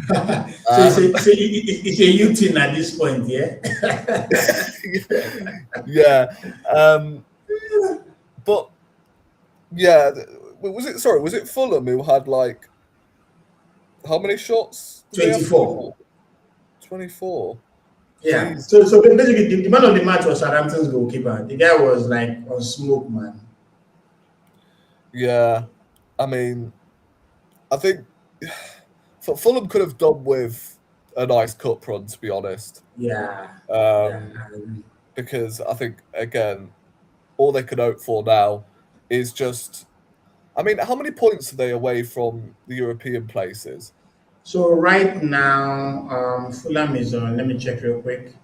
So Um, it's a you thing at this point, yeah? yeah, but yeah, was it Fulham who had like how many shots did they have? 24. 24. Yeah. Jeez. So basically, the man of the match was Southampton's goalkeeper. The guy was like on smoke, man. Yeah. I mean, I think Fulham could have done with a nice cup run, to be honest. Yeah. Yeah. Um, because I think, again, all they could hope for now is just. I mean, how many points are they away from the European places? So right now, Fulham is on. Let me check real quick.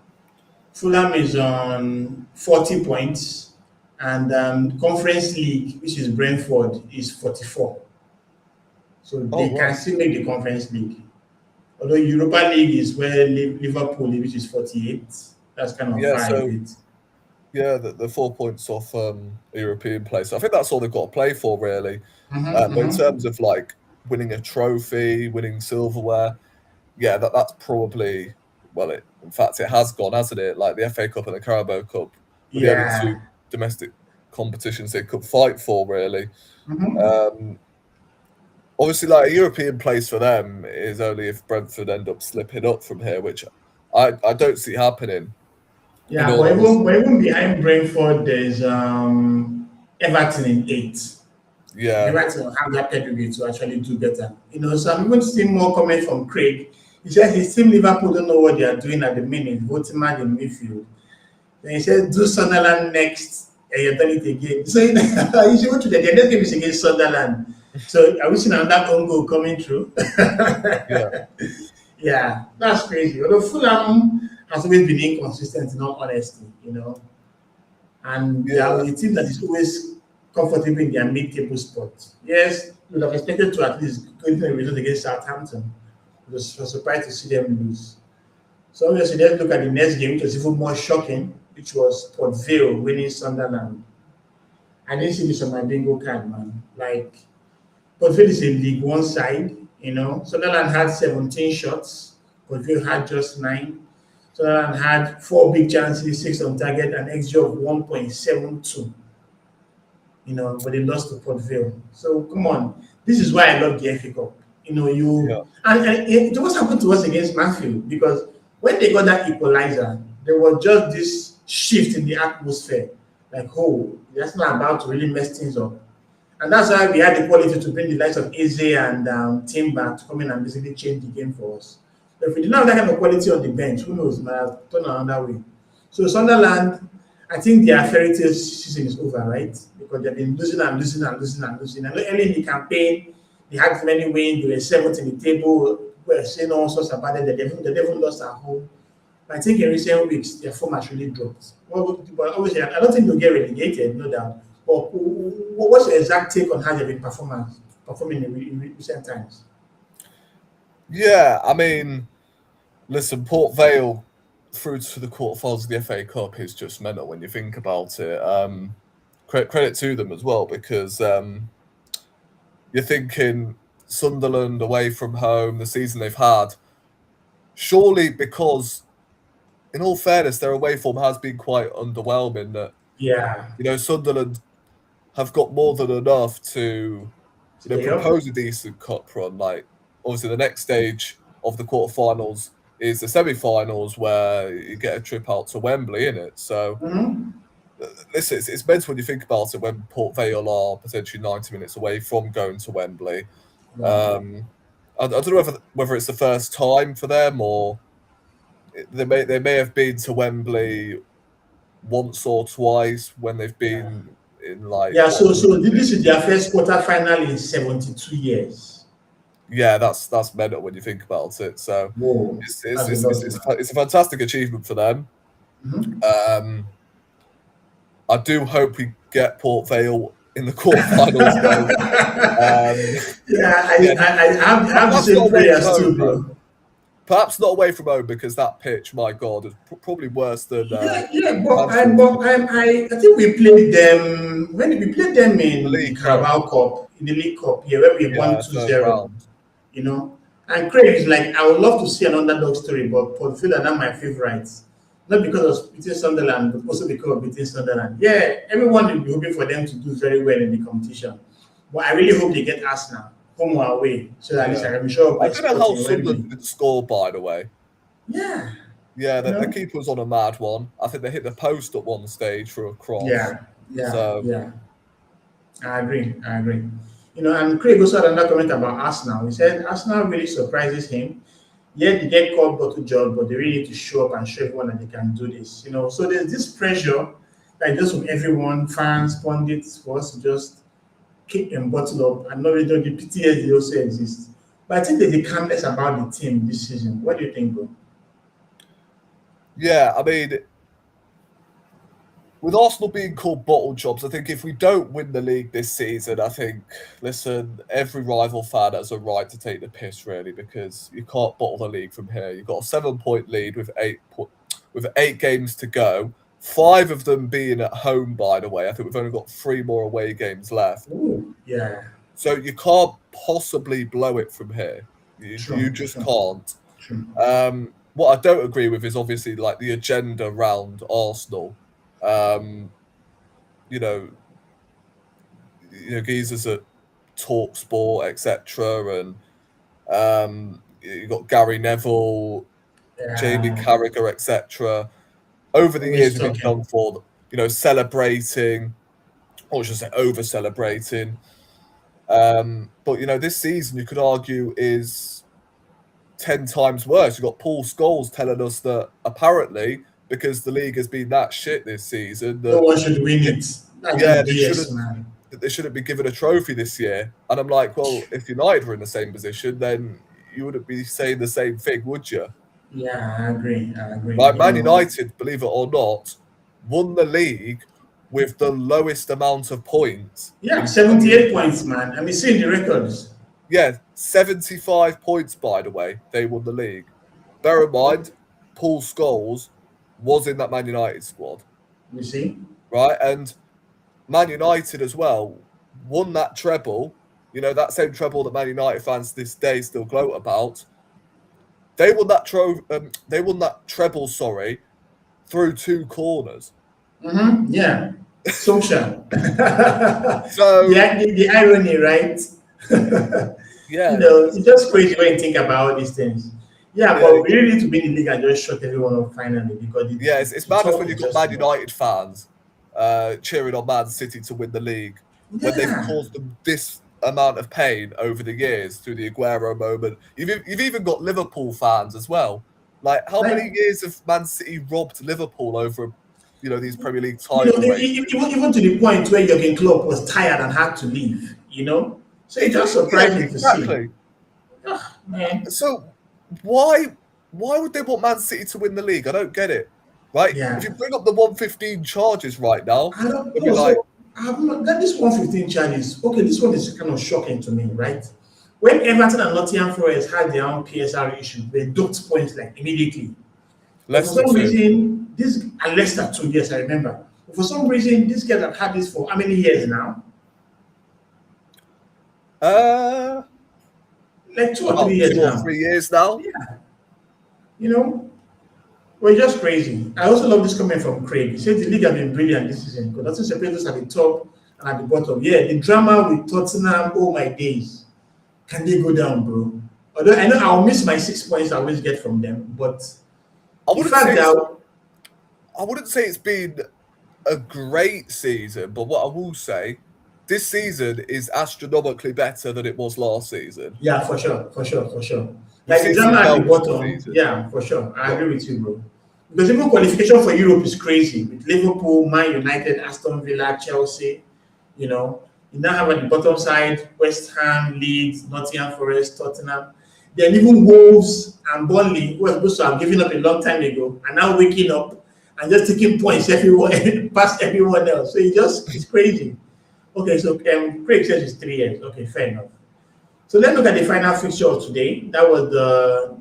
Fulham is on 40 points, and Conference League, which is Brentford, is 44. So Oh, they can wow. still make the Conference League. Although Europa League is where Liverpool, which is 48. That's kind of Yeah, far a so bit. yeah, the 4 points off a European place. I think that's all they've got to play for, really. But in terms of like winning a trophy, winning silverware, yeah, that's probably in fact, it has gone, hasn't it? Like the FA Cup and the Carabao Cup were the only two Yeah. domestic competitions they could fight for, really. Mhm. Um, obviously, like a European place for them is only if Brentford end up slipping up from here, which I don't see happening. In Yeah, all honesty, but even behind Brentford, there's Everton in 8. And yeah, Everton have that pedigree to actually do better. So I'm even seeing more comments from Craig. He says his team Liverpool don't know what they are doing at the minute, voting man in midfield. Then he says, do Sunderland next, and you've done it again. So you should go to the next game is against Sunderland. So are we seeing another own goal coming through? yeah. Yeah, that's crazy. Although Fulham has always been inconsistent, in all honesty, and they are Yeah, a team that is always comfortable in their mid-table spot. Yes, we would have expected to at least go into the result against Southampton. Was surprised to see them lose. So obviously, let's look at the next game, which was even more shocking, which was Port Vale winning Sunderland. I didn't see this on my bingo card, man. Like, Port Vale is a League One side, Sunderland had 17 shots, Port Vale had just 9. Sunderland had 4 big chances, 6 on target, and XG of 1.72, but they lost to Port Vale. So come on, this is why I love the FA Cup. yeah, And it always happened to us against Mansfield because when they got that equalizer, there was just this shift in the atmosphere. Like, oh, that's not about to really mess things up. And that's why we had the quality to bring the likes of Eze and Timber to come in and basically change the game for us. But if we didn't have that kind of quality on the bench, who knows, might have turned another way. So Sunderland, I think their fairy tale season is over, right? Because they've been losing and losing and losing and losing. And early in the campaign, they had many wins. They were seventh in the table. We were saying all sorts about it. They never lost at home. But I think in recent weeks, their form has really dropped. But obviously, I don't think they'll get relegated, no doubt. But what's your exact take on how they've been performing in recent times? yeah. I mean, listen, Port Vale through to the quarterfinals of the FA Cup is just mental when you think about it. Credit to them as well because you're thinking Sunderland away from home, the season they've had. Surely, because in all fairness, their away form has been quite underwhelming. That Yeah, Sunderland have got more than enough to stay up. propose a decent cup run. Like obviously, the next stage of the quarterfinals is the semi-finals where you get a trip out to Wembley, in it. So Mhm. listen, it's mental when you think about it. When Port Vale are potentially 90 minutes away from going to Wembley. Wow. I don't know whether it's the first time for them or they may have been to Wembley once or twice when they've Yeah. been in like Yeah, what so was it? this is their first quarter final in 72 years. Yeah, that's mental when you think about it. So Whoa, it's it's that's a it's, lot, it's, it's, man. a, it's a fantastic achievement for them. Mhm. Um, I do hope we get Port Vale in the quarterfinals though. Yeah, Yeah, I have the perhaps not same away from prayers too, home though. bro. Perhaps not away from home because that pitch, my God, is probably worse than Yeah, Mansfield I think we played them when did we played them the in the League Cup. Carabao Cup, in the League Cup, yeah, where we won Yeah, two third zero. round. you know. And Craig is like, I would love to see an underdog story, but Port Vale are not my favorites. Not because of beating Sunderland, but also because of beating Sunderland. Yeah, everyone will be hoping for them to do very well in the competition. But I really hope they get Arsenal, home or away, so that at least Yeah. I can show up I my don't know spot how in Wembley. Sunderland didn't score, by the way. Yeah, Yeah, you the know? keeper was on a mad one. I think they hit the post at one stage for a cross. Yeah, yeah, So, yeah. I agree. I agree. And Craig also had another comment about Arsenal. He said Arsenal really surprises him. Yet they get called bottle job, but they really need to show up and show everyone that they can do this. So there's this pressure that just from everyone, fans, pundits, for us to just keep them bottled up and not really know the PTSD also exists. But I think there's a calmness about the team this season. What do you think, bro? yeah, I mean, with Arsenal being called bottle jobs, I think if we don't win the league this season, I think, listen, every rival fan has a right to take the piss, really, because you can't bottle the league from here. You've got a 7-point lead with with 8 games to go. 5 of them being at home, by the way. I think we've only got 3 more away games left. Ooh, yeah, So you can't possibly blow it from here. You true, just true, can't. true. What I don't agree with is obviously like the agenda around Arsenal. Um, you know, geezers at Talk Sport, etc. And you got Gary Neville, Jamie Yeah, Carragher, etc. Over the years, always we've been talking. done for, celebrating, or should I say, over celebrating. But this season, you could argue is 10 times worse. You've got Paul Scholes telling us that apparently, because the league has been that shit this season, No that one should win it. That's yeah, just BS, man. they shouldn't be given a trophy this year. And I'm like, well, if United were in the same position, then you wouldn't be saying the same thing, would you? Yeah, I agree. Like You Man know, United, believe it or not, won the league with the lowest amount of points yeah, in Premier 78 League. points, man. I mean, seeing the records. Yeah, 75 points, by the way, they won the league. Bear in mind, Paul Scholes was in that Man United squad, You see? right? And Man United as well won that treble, that same treble that Man United fans this day still gloat about. They won that treble, through 2 corners. Yeah. Social. So The irony, right? yeah, It's just crazy when you think about these things. Yeah, yeah, but we really need to be in the league and just shut everyone up finally because yeah. It's the madness talk when is you've got just Man too much. United fans cheering on Man City to win the league when they've Yeah. caused them this amount of pain over the years through the Aguero moment. You've even got Liverpool fans as well. Like, how many Like, years have Man City robbed Liverpool over, these Premier League title races? even to the point where Jurgen Klopp was tired and had to leave. So it's just Yeah, surprising to see. exactly. Ah, man. So why would they want Man City to win the league? I don't get it. Right? Yeah. If you bring up the 115 charges right now, I don't they'll know. be like, So I have not that this 115 charges. Okay, this one is kind of shocking to me, right? When Everton and Nottingham Forest had their own PSR issue, they docked points like immediately. But for Leicester some too. reason, this and Leicester too, yes, I remember. But for some reason, these guys have had this for how many years now? Like 2 or 3 years About 2 or now. 3 years now. Yeah, you know, we're just crazy. I also love this comment from Craig. He says the league has been brilliant this season because nothing separates us at the top and at the bottom. Yeah, the drama with Tottenham, oh my days. Can they go down, bro? Although I know I'll miss my 6 points I always get from them, but I the wouldn't fact say that it's been a great season, but what I will say, this season is astronomically better than it was last season. yeah, for sure, for sure, for sure. We've Like the seen some drama at the belts this bottom, season. yeah, for sure. I agree with you, bro. Because even qualification for Europe is crazy with Liverpool, Man United, Aston Villa, Chelsea. You now have at the bottom side West Ham, Leeds, Nottingham Forest, Tottenham. Then even Wolves and Burnley, who were supposed to have given up a long time ago, are now waking up and just taking points everyone past everyone else. So it's crazy. Okay, so Craig says it's 3 years. Okay, fair enough. So let's look at the final fixture of today. That was the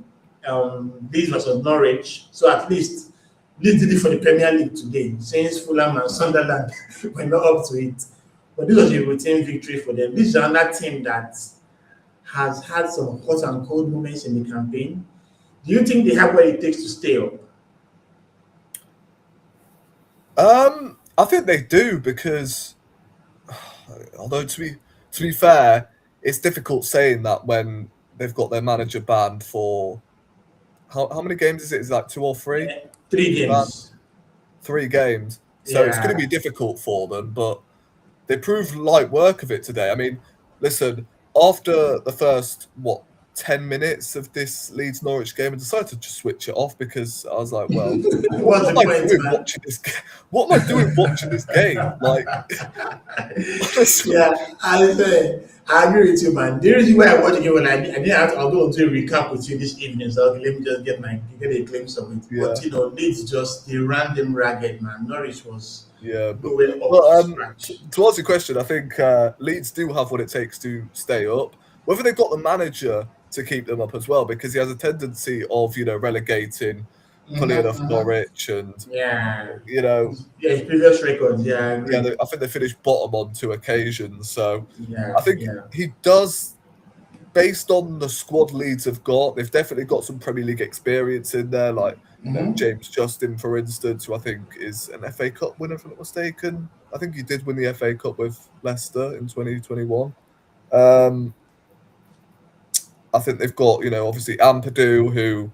Leeds versus Norwich. So at least Leeds did it for the Premier League today, since Fulham and Sunderland were not up to it. But this was a routine victory for them. This is another team that has had some hot and cold moments in the campaign. Do you think they have what it takes to stay up? I think they do because, although to be fair, it's difficult saying that when they've got their manager banned for how many games is it? Is it like 2 or 3? 3 He's banned games. 3 games, so it's going to be Yeah. difficult for them. But they proved light work of it today. I mean, listen, after the first 10 minutes of this Leeds Norwich game, I decided to just switch it off because I was like, well, What's what the am I point, doing man? watching this? What am I doing watching this game? Like, honestly, Yeah, I agree with you, man. The reason why I watched the game when I didn't have to, I'll go do a recap with you this evening. So okay, let me just get a glimpse of it. Yeah. But Leeds they ran them ragged, man. Norwich was yeah. nowhere up But to scratch. to answer your question, I think Leeds do have what it takes to stay up. Whether they've got the manager to keep them up as well, because he has a tendency of relegating, funny enough, Norwich and Yeah. yeah, His previous records. Yeah, I agree. I think they finished bottom on 2 occasions. So Yeah, I think yeah. he does, based on the squad Leeds have got, they've definitely got some Premier League experience in there, like James Justin, for instance, who I think is an FA Cup winner, if I'm not mistaken. I think he did win the FA Cup with Leicester in 2021. I think they've got, obviously Ampadu, who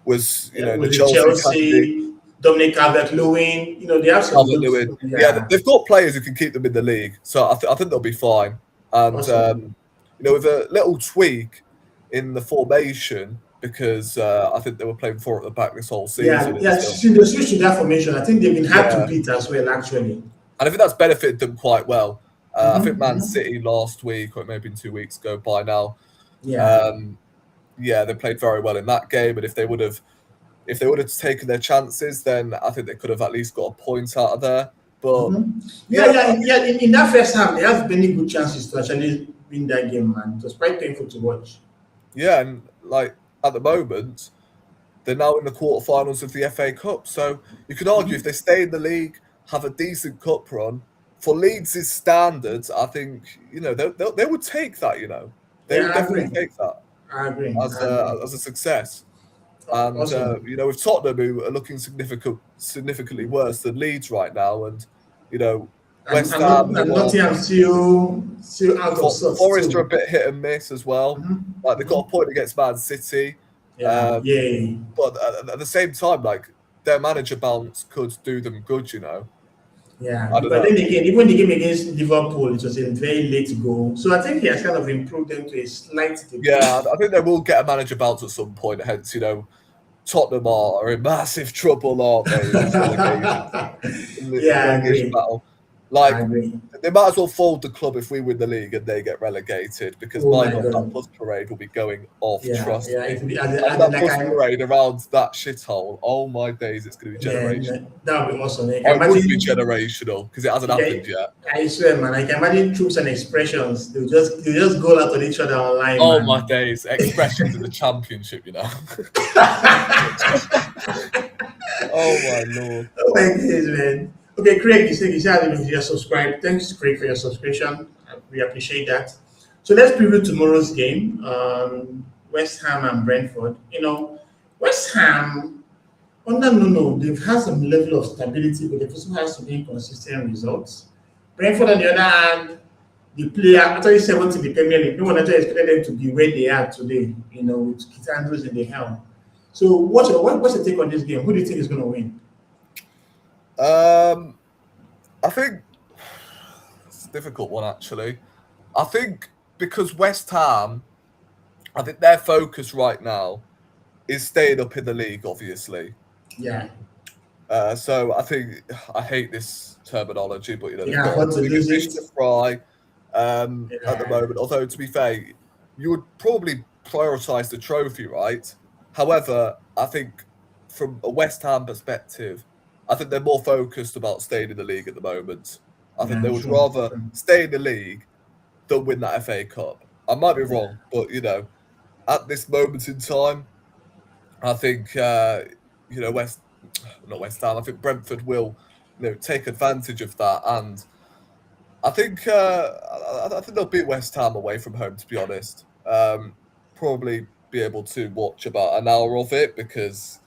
was, the With the Chelsea academy. Chelsea, Dominic Calvert-Lewin, they have some good. Calvert-Lewin. Yeah, they've got players who can keep them in the league, so I think they'll be fine. And Awesome. with a little tweak in the formation, because I think they were playing 4 at the back this whole season. Yeah. See, they switched to that formation. I think they've been hard to beat as well, actually. And I think that's benefited them quite well. I think Man Mhm. City last week, or it may have been 2 weeks ago by now, Yeah. yeah, they played very well in that game, and if they would have taken their chances, then I think they could have at least got a point out of there. But Yeah, yeah, yeah, yeah. In that first half, they have many good chances to actually win that game, man. It was quite painful to watch. yeah, and like at the moment, they're now in the quarterfinals of the FA Cup. So you could argue if they stay in the league, have a decent cup run, for Leeds' standards, I think they would take that. They Yeah, would I definitely agree. take that I agree. as I agree. a success. And Awesome. with Tottenham, who are looking significantly worse than Leeds right now, and West Ham, And who are Nottingham still out of sorts Forest are a too. bit hit and miss as well. Like they got a point against Man City, Yeah, um, yay. but at the same time, like their manager bounce could do them good. Yeah, I don't but know. then again, even the game against Liverpool, it was a very late goal. So I think he has kind of improved them to a slight degree. Yeah, I think they will get a manager bounce at some point. Hence, Tottenham are in massive trouble, aren't they, in this relegation Yeah, I agree. battle? I Like, agree. they might as well fold the club if we win the league and they get relegated, because Oh my my God, that god. bus parade will be going off, Yeah, trust yeah. me. It will be And that bus parade around that shithole, oh my days, it's going to be generational. man, that would be awesome. I Or can it would be imagine. generational, because it hasn't happened Okay, yet. I swear, man. I can imagine troops and expressions. They'll just go out on each other online, Oh my man. days, expressions in the championship. Oh my Lord. Oh my goodness, man. Okay, Craig, you said you're subscribed. Thanks, Craig, for your subscription. We appreciate that. So let's preview tomorrow's game. West Ham and Brentford. West Ham under Nuno, they've had some level of stability, but they've also had some inconsistent results. Brentford, on the other hand, the player actually 70 in the Premier League. No one actually expected them to be where they are today. With Kit Andrews in the helm. So, what's your take on this game? Who do you think is going to win? I think it's a difficult one, actually. I think because West Ham, I think their focus right now is staying up in the league, obviously. Yeah, So I think I hate this terminology, but they they've can got afford a to bigger lose fish it. to fry at the Yeah, moment. Although to be fair, you would probably prioritise the trophy, right? However, I think from a West Ham perspective, I think they're more focused about staying in the league at the moment. I think yeah, they would true, rather true. stay in the league than win that FA Cup. I might be Yeah, wrong, but at this moment in time, I think West, not West Ham. I think Brentford will take advantage of that, and I think I think they'll beat West Ham away from home. To be honest, probably be able to watch about an hour of it because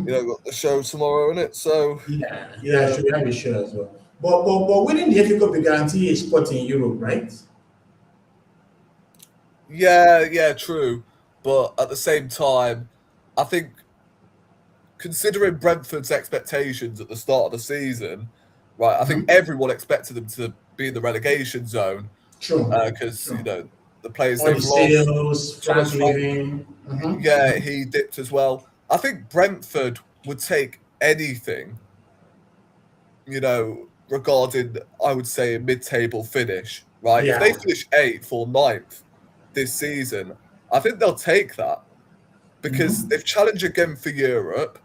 got the show tomorrow in it. So yeah, yeah. yeah, Should we have a show as well? But winning the FA Cup will guarantee a spot in Europe, right? yeah, true. But at the same time, I think considering Brentford's expectations at the start of the season, right, I think everyone expected them to be in the relegation zone True, because true. the players All the they've lost. sales, Thomas Frank Frank, leaving. yeah, he dipped as well. I think Brentford would take anything, regarding, I would say, a mid-table finish, right? If they Yeah. finish 8th or 9th this season, I think they'll take that because they've challenged again for Europe.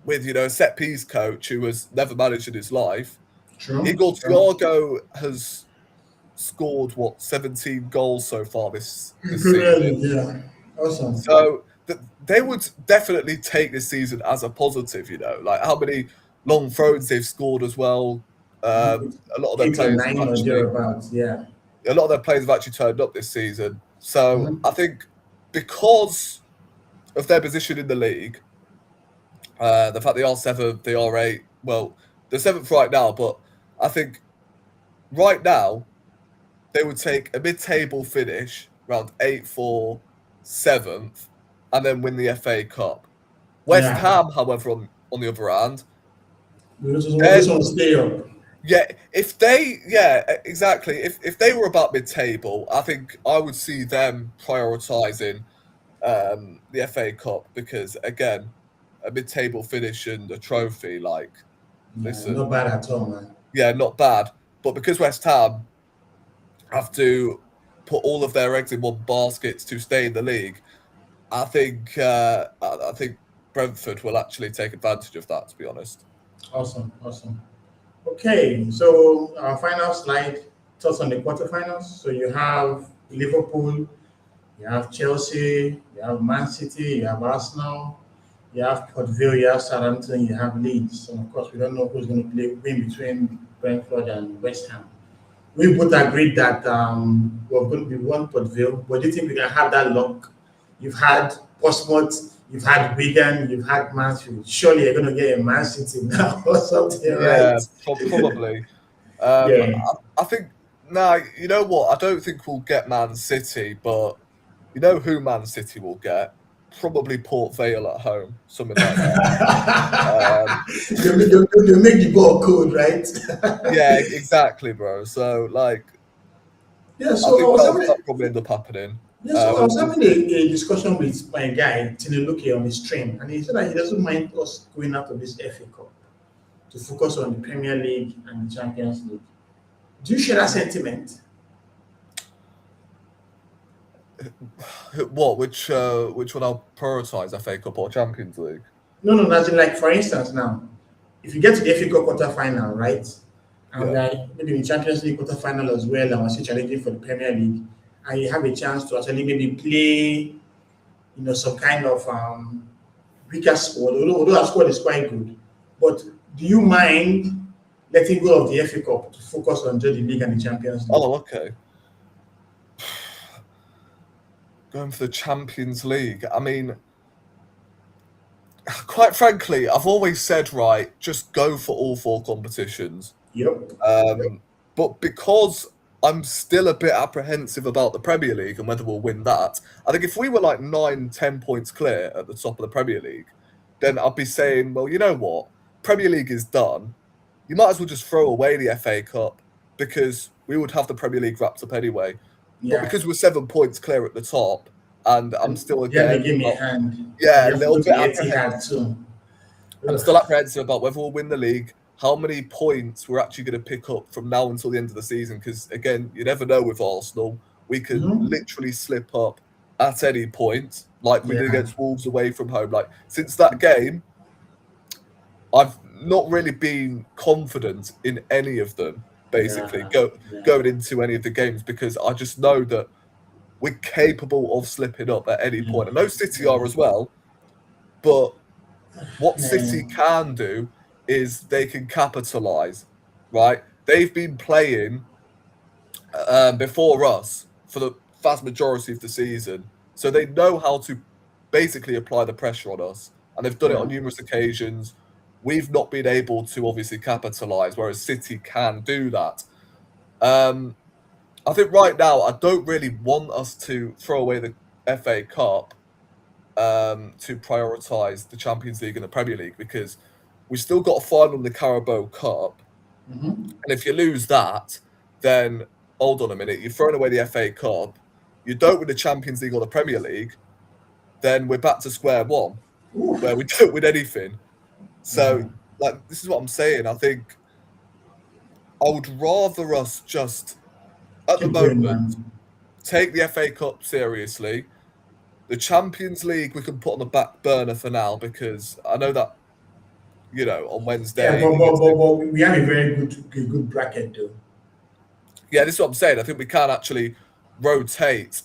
With a set piece coach who has never managed in his life. True. Igor True. Thiago has scored 17 goals so far this Premier season. League, yeah. Awesome. So they would definitely take this season as a positive. Like how many long throws they've scored as well. A lot of their 8 or players have 9 or actually thereabouts, yeah. turned up this season. So I think because of their position in the league, the fact they are 7th, they are 8th. Well, they're 7th right now, but I think right now they would take a mid-table finish around 8th or 7th, and then win the FA Cup. West Yeah. Ham, however, on the other hand, We just want, we they're just want to stay up. exactly. If they were about mid-table, I think I would see them prioritising the FA Cup because again, a mid-table finish and a trophy, like, Yeah, listen, not bad at all, man. yeah, not bad. But because West Ham have to put all of their eggs in one basket to stay in the league, I think Brentford will actually take advantage of that, to be honest. Awesome, awesome. Okay, so our final slide, thoughts on the quarterfinals. So you have Liverpool, you have Chelsea, you have Man City, you have Arsenal, you have Port Vale, you have Southampton, you have Leeds. And of course, we don't know who's going to win between Brentford and West Ham. We both agreed that we're going to be one Port Vale, but do you think we can have that luck? You've had Portsmouth, you've had Wigan, you've had Mansfield. Surely you're going to get a Man City now or something, right? Probably. Yeah. I think, you know what? I don't think we'll get Man City, but you know who Man City will get? Probably Port Vale at home, something like that. They make the ball cold, right? Yeah, exactly, bro. So, like, Yeah, I so think that'll probably end up happening. I was having a discussion with my guy, Tineluke, on the stream, and he said that he doesn't mind us going out of this FA Cup to focus on the Premier League and the Champions League. Do you share that sentiment? What? Which one I'll prioritise, FA Cup or Champions League? No, as in, like, for instance, now, if you get to the FA Cup quarterfinal, right, and Yeah. like maybe the Champions League quarterfinal as well, and we're still challenging for the Premier League, and you have a chance to actually maybe play, some kind of weaker squad, although our squad is quite good. But do you mind letting go of the FA Cup to focus on just the league and the Champions League? Oh, okay. Going for the Champions League. I mean, quite frankly, I've always said, right, just go for all 4 competitions. Yep. But because I'm still a bit apprehensive about the Premier League and whether we'll win that, I think if we were like 9-10 points clear at the top of the Premier League, then I'd be saying, well, you know what? Premier League is done. You might as well just throw away the FA Cup because we would have the Premier League wrapped up anyway. But Yeah. because we're 7 points clear at the top, and I'm still Yeah, again, give me a hand. yeah, a You little have to bit go to the Etihad apprehensive. too. I'm still apprehensive about whether we'll win the league, how many points we're actually going to pick up from now until the end of the season. Because again, you never know with Arsenal. We can Mhm. literally slip up at any point, like we did Yeah. against Wolves away from home. Like since that game, I've not really been confident in any of them. Basically, Yeah. going into any of the games because I just know that we're capable of slipping up at any point. I know City are as well, but what City can do is they can capitalise, right? They've been playing before us for the vast majority of the season, so they know how to basically apply the pressure on us, and they've done it on numerous occasions. We've not been able to obviously capitalise, whereas City can do that. I think right now I don't really want us to throw away the FA Cup to prioritise the Champions League and the Premier League because we've still got a final in the Carabao Cup. Mhm. And if you lose that, then hold on a minute, you're throwing away the FA Cup, you don't win the Champions League or the Premier League, then we're back to square one, Oof. where we don't win anything. So, Yeah. like, this is what I'm saying. I think I would rather us just, at the Keep going, moment, man. take the FA Cup seriously. The Champions League we can put on the back burner for now because I know that, on Yeah, Wednesday. but we have a very good bracket though. Yeah, this is what I'm saying. I think we can actually rotate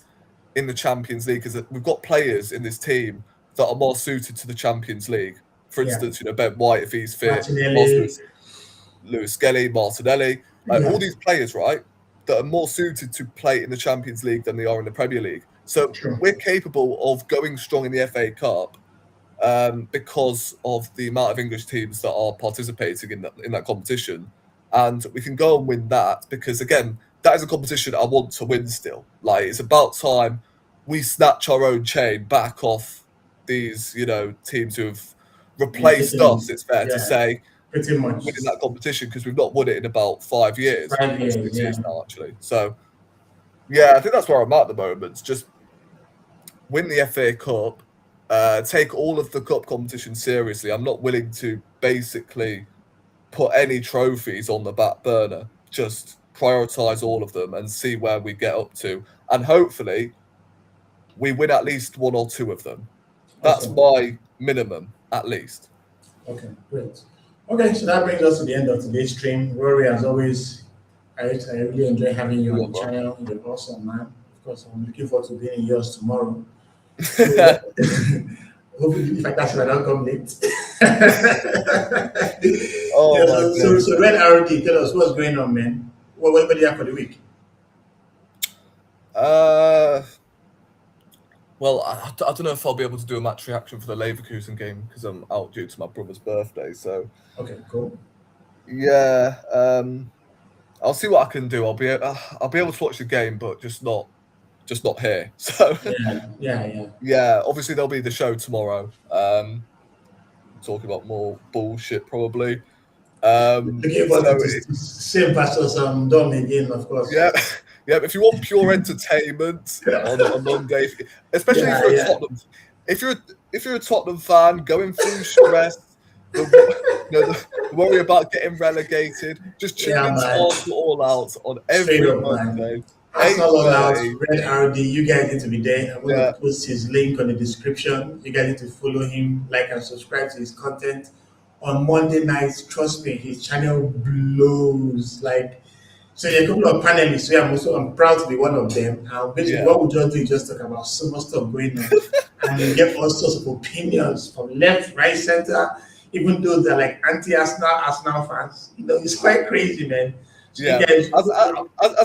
in the Champions League because we've got players in this team that are more suited to the Champions League. For Yeah. instance, Ben White, if he's fit, Martinelli. Lewis Skelly, Martinelli, like Yeah. all these players, right, that are more suited to play in the Champions League than they are in the Premier League. So True. we're capable of going strong in the FA Cup because of the amount of English teams that are participating in that competition, and we can go and win that because again, that is a competition I want to win still. Like it's about time we snatch our own chain back off these, teams who have replaced us. It's fair to say Pretty much. winning that competition because we've not won it in about 5 years, 5 years, 6 yeah. years now actually. So yeah, I think that's where I'm at the moment. Just win the FA Cup, take all of the cup competition seriously. I'm not willing to basically put any trophies on the back burner. Just prioritize all of them and see where we get up to, and hopefully we win at least one or two of them. That's Awesome. my minimum, at least. Okay, great. Okay, so that brings us to the end of today's stream. Rory, as always, I really enjoy having you on the channel. You're awesome, man. Of course, I'm looking forward to being in yours tomorrow. So, hopefully, if I catch it, I don't come late. Oh, yeah, my so Red RD, tell us what's going on, man. What do you have for the week? Well, I don't know if I'll be able to do a match reaction for the Leverkusen game because I'm out due to my brother's birthday. So, okay, cool. Yeah, I'll see what I can do. I'll be able to watch the game, but just not here. So yeah. Obviously there'll be the show tomorrow. Talking about more bullshit probably. Looking forward to same Pastor Dom again, of course. Yeah. Yeah, if you want pure entertainment on a Monday, especially if you're a Tottenham, if you're a Tottenham fan going through stress, the worry about getting relegated, just tune into Arsenal All Out on every Monday. Arsenal All Out, Red RD, you guys need to be there. I'm going to post his link on the description. You guys need to follow him, like and subscribe to his content. On Monday nights, trust me, his channel blows. So there are a couple of panelists where I'm proud to be one of them. Basically, what we just do is just talk about so much stuff going on, and you get all sorts of opinions from left, right, center. Even though they're like anti-Arsenal fans, it's quite crazy, man. So as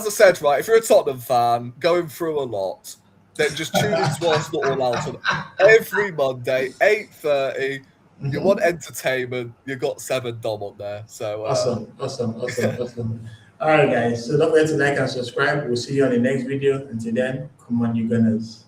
I said, right, if you're a Tottenham fan going through a lot, then just tune into Arsenal All Out on every Monday, 8:30. You want entertainment, you got 7 Dom on there. So Awesome. All right, guys. So don't forget to like and subscribe. We'll see you on the next video. Until then, come on, you Gunners.